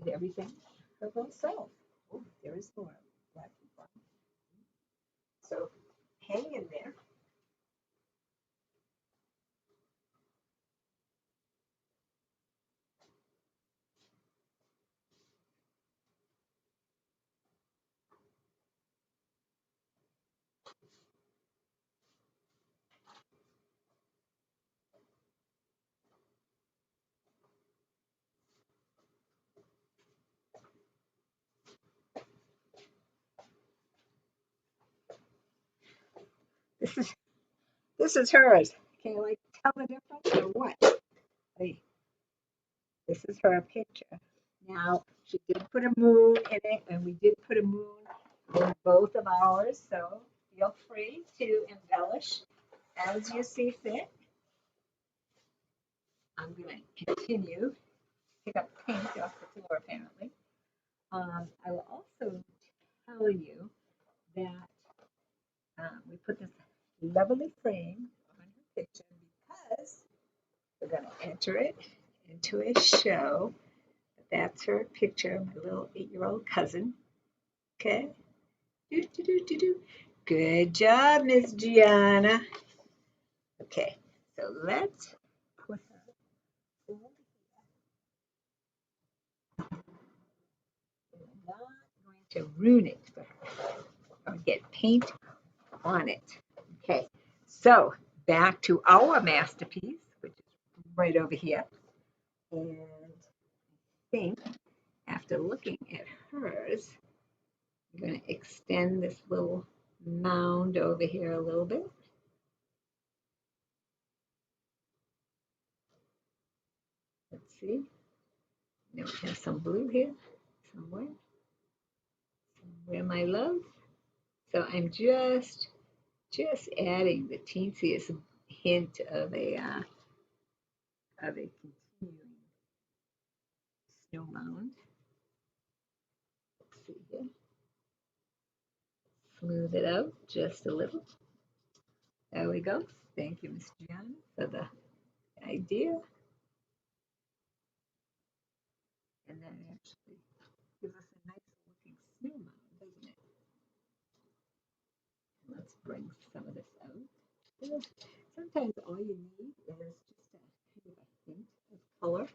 did everything her own self. Oh, there is more black and white. So hang in there. This is this is hers. Can you like tell the difference or what? Hey, this is her picture. Now she did put a moon in it, and we did put a moon in both of ours. So feel free to embellish as you see fit. I'm going to continue pick up paint off the floor apparently. I will also tell you that we put this lovely frame on her picture because we're going to enter it into a show. That's her picture, my little 8-year-old cousin. Okay. Do, do, do, do, do. Good job, Miss Gianna. Okay, so let's put her over here. I'm not going to ruin it for her. I'm going to get paint on it. Okay, so back to our masterpiece, which is right over here. And I think after looking at hers, I'm going to extend this little mound over here a little bit. Let's see. Now we have some blue here somewhere. Somewhere, my love. So I'm just adding the teensiest hint of a continuing snow mound. Let's see here. Smooth it out just a little. There we go. Thank you, Miss Gianna, for the idea. And that actually gives us a nice looking snow mound, doesn't it? Let's bring some of this out. Sometimes all you need is just a kind of a hint of color.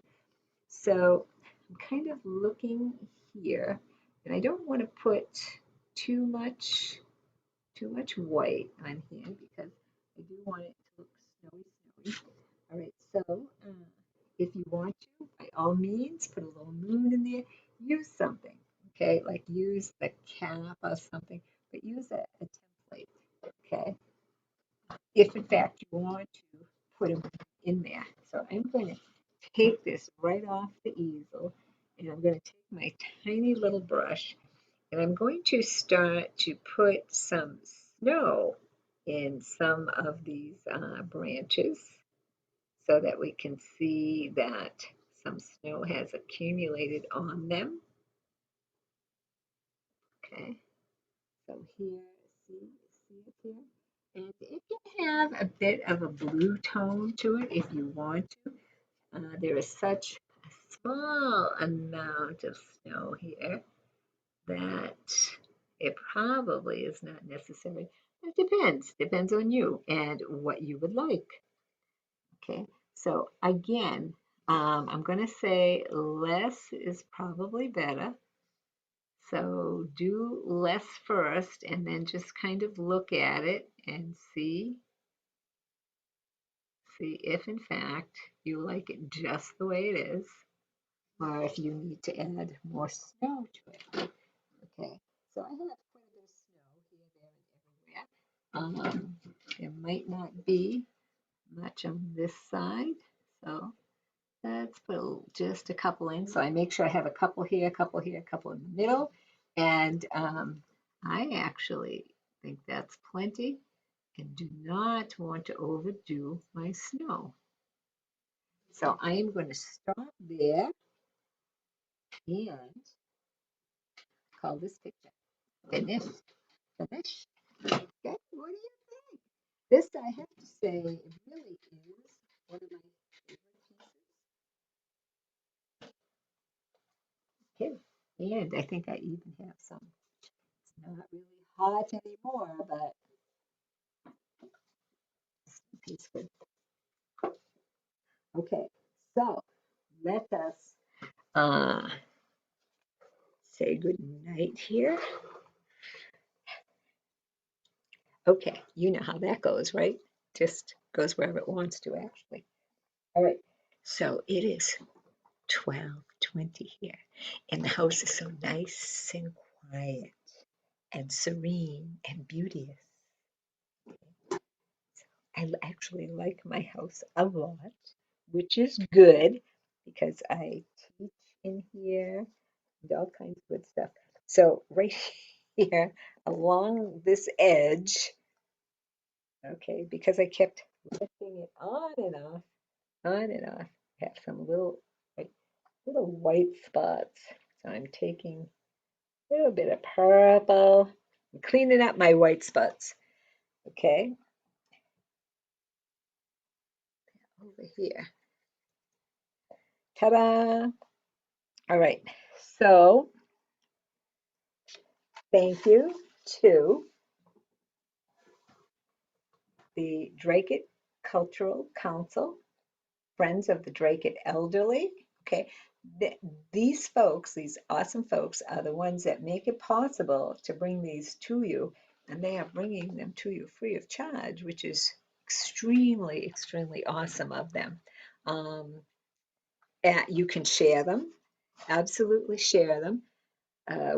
So I'm kind of looking here, and I don't want to put too much white on here because I do want it to look snowy. All right, so if you want to, by all means, put a little moon in there. Use something, okay? Like use the cap or something, but use a template, okay? If in fact you want to put them in there. So I'm going to take this right off the easel, and I'm going to take my tiny little brush, and I'm going to start to put some snow in some of these branches so that we can see that some snow has accumulated on them. Okay, so here, see it here? And it can have a bit of a blue tone to it if you want to. There is such a small amount of snow here that it probably is not necessary. It depends on you and what you would like. Okay, so again, I'm going to say less is probably better. So do less first and then just kind of look at it and see if in fact you like it just the way it is, or if you need to add more snow to it. Okay, so I have quite a bit of snow here, there, and everywhere. There might not be much on this side, so let's put just a couple in. So I make sure I have a couple here, a couple here, a couple in the middle, and I actually think that's plenty and do not want to overdo my snow. So I am going to stop there and call this picture finished. Finished. Okay, what do you think? This, I have to say, it really is one of my favorite pieces. Okay, and I think I even have some. It's not really hot anymore, but it's good. Okay, so let us uh, say good night here. Okay, you know how that goes, right? Just goes wherever it wants to, actually. All right, so it is 12:20 here, and the house is so nice and quiet and serene and beauteous. I actually like my house a lot, which is good because I teach in here and all kinds of good stuff. So right here along this edge, okay, because I kept lifting it on and off, I have some like, little white spots. So I'm taking a little bit of purple, and cleaning up my white spots. Okay, over here. Ta-da! All right, so thank you to the Dracut Cultural Council, Friends of the Dracut Elderly. Okay, these folks, these awesome folks, are the ones that make it possible to bring these to you, and they are bringing them to you free of charge, which is extremely, extremely awesome of them. Um, you can share them, absolutely share them.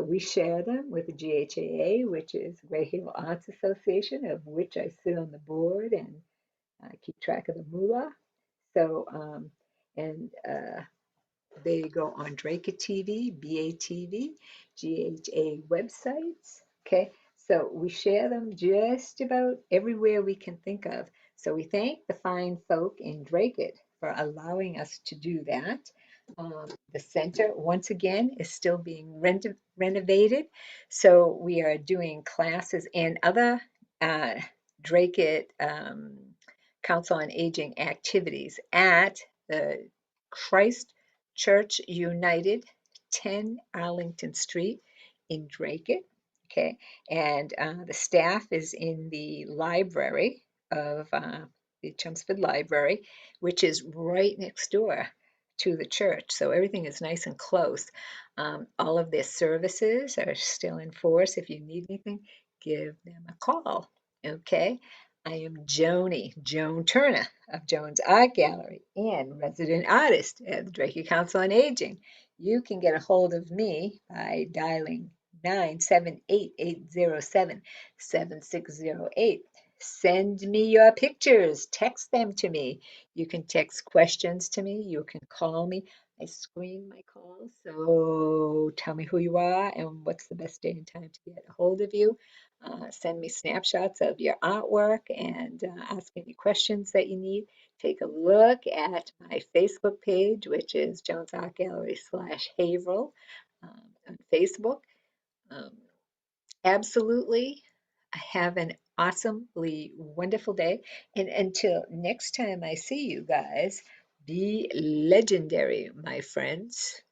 We share them with the GHAA, which is Gray Hill Arts Association, of which I sit on the board and keep track of the moolah. So, and they go on Dracut TV, BATV, GHA websites. Okay, so we share them just about everywhere we can think of. So we thank the fine folk in Dracut for allowing us to do that. The center, once again, is still being renovated. So we are doing classes and other Dracut Council on Aging activities at the Christ Church United, 10 Arlington Street in Dracut. Okay, and the staff is in the library of the Chelmsford Library, which is right next door to the church. So everything is nice and close. All of their services are still in force. If you need anything, give them a call. Okay, I am Joan Turner of Joan's Art Gallery and resident artist at the Dracut Council on Aging. You can get a hold of me by dialing 978-807-7608. Send me your pictures, text them to me. You can text questions to me, you can call me. I screen my calls, so tell me who you are and what's the best day and time to get a hold of you. Send me snapshots of your artwork and ask any questions that you need. Take a look at my Facebook page, which is Jones Art Gallery / Haverhill on Facebook. Um, Absolutely have an awesomely wonderful day. And until next time I see you guys, be legendary, my friends.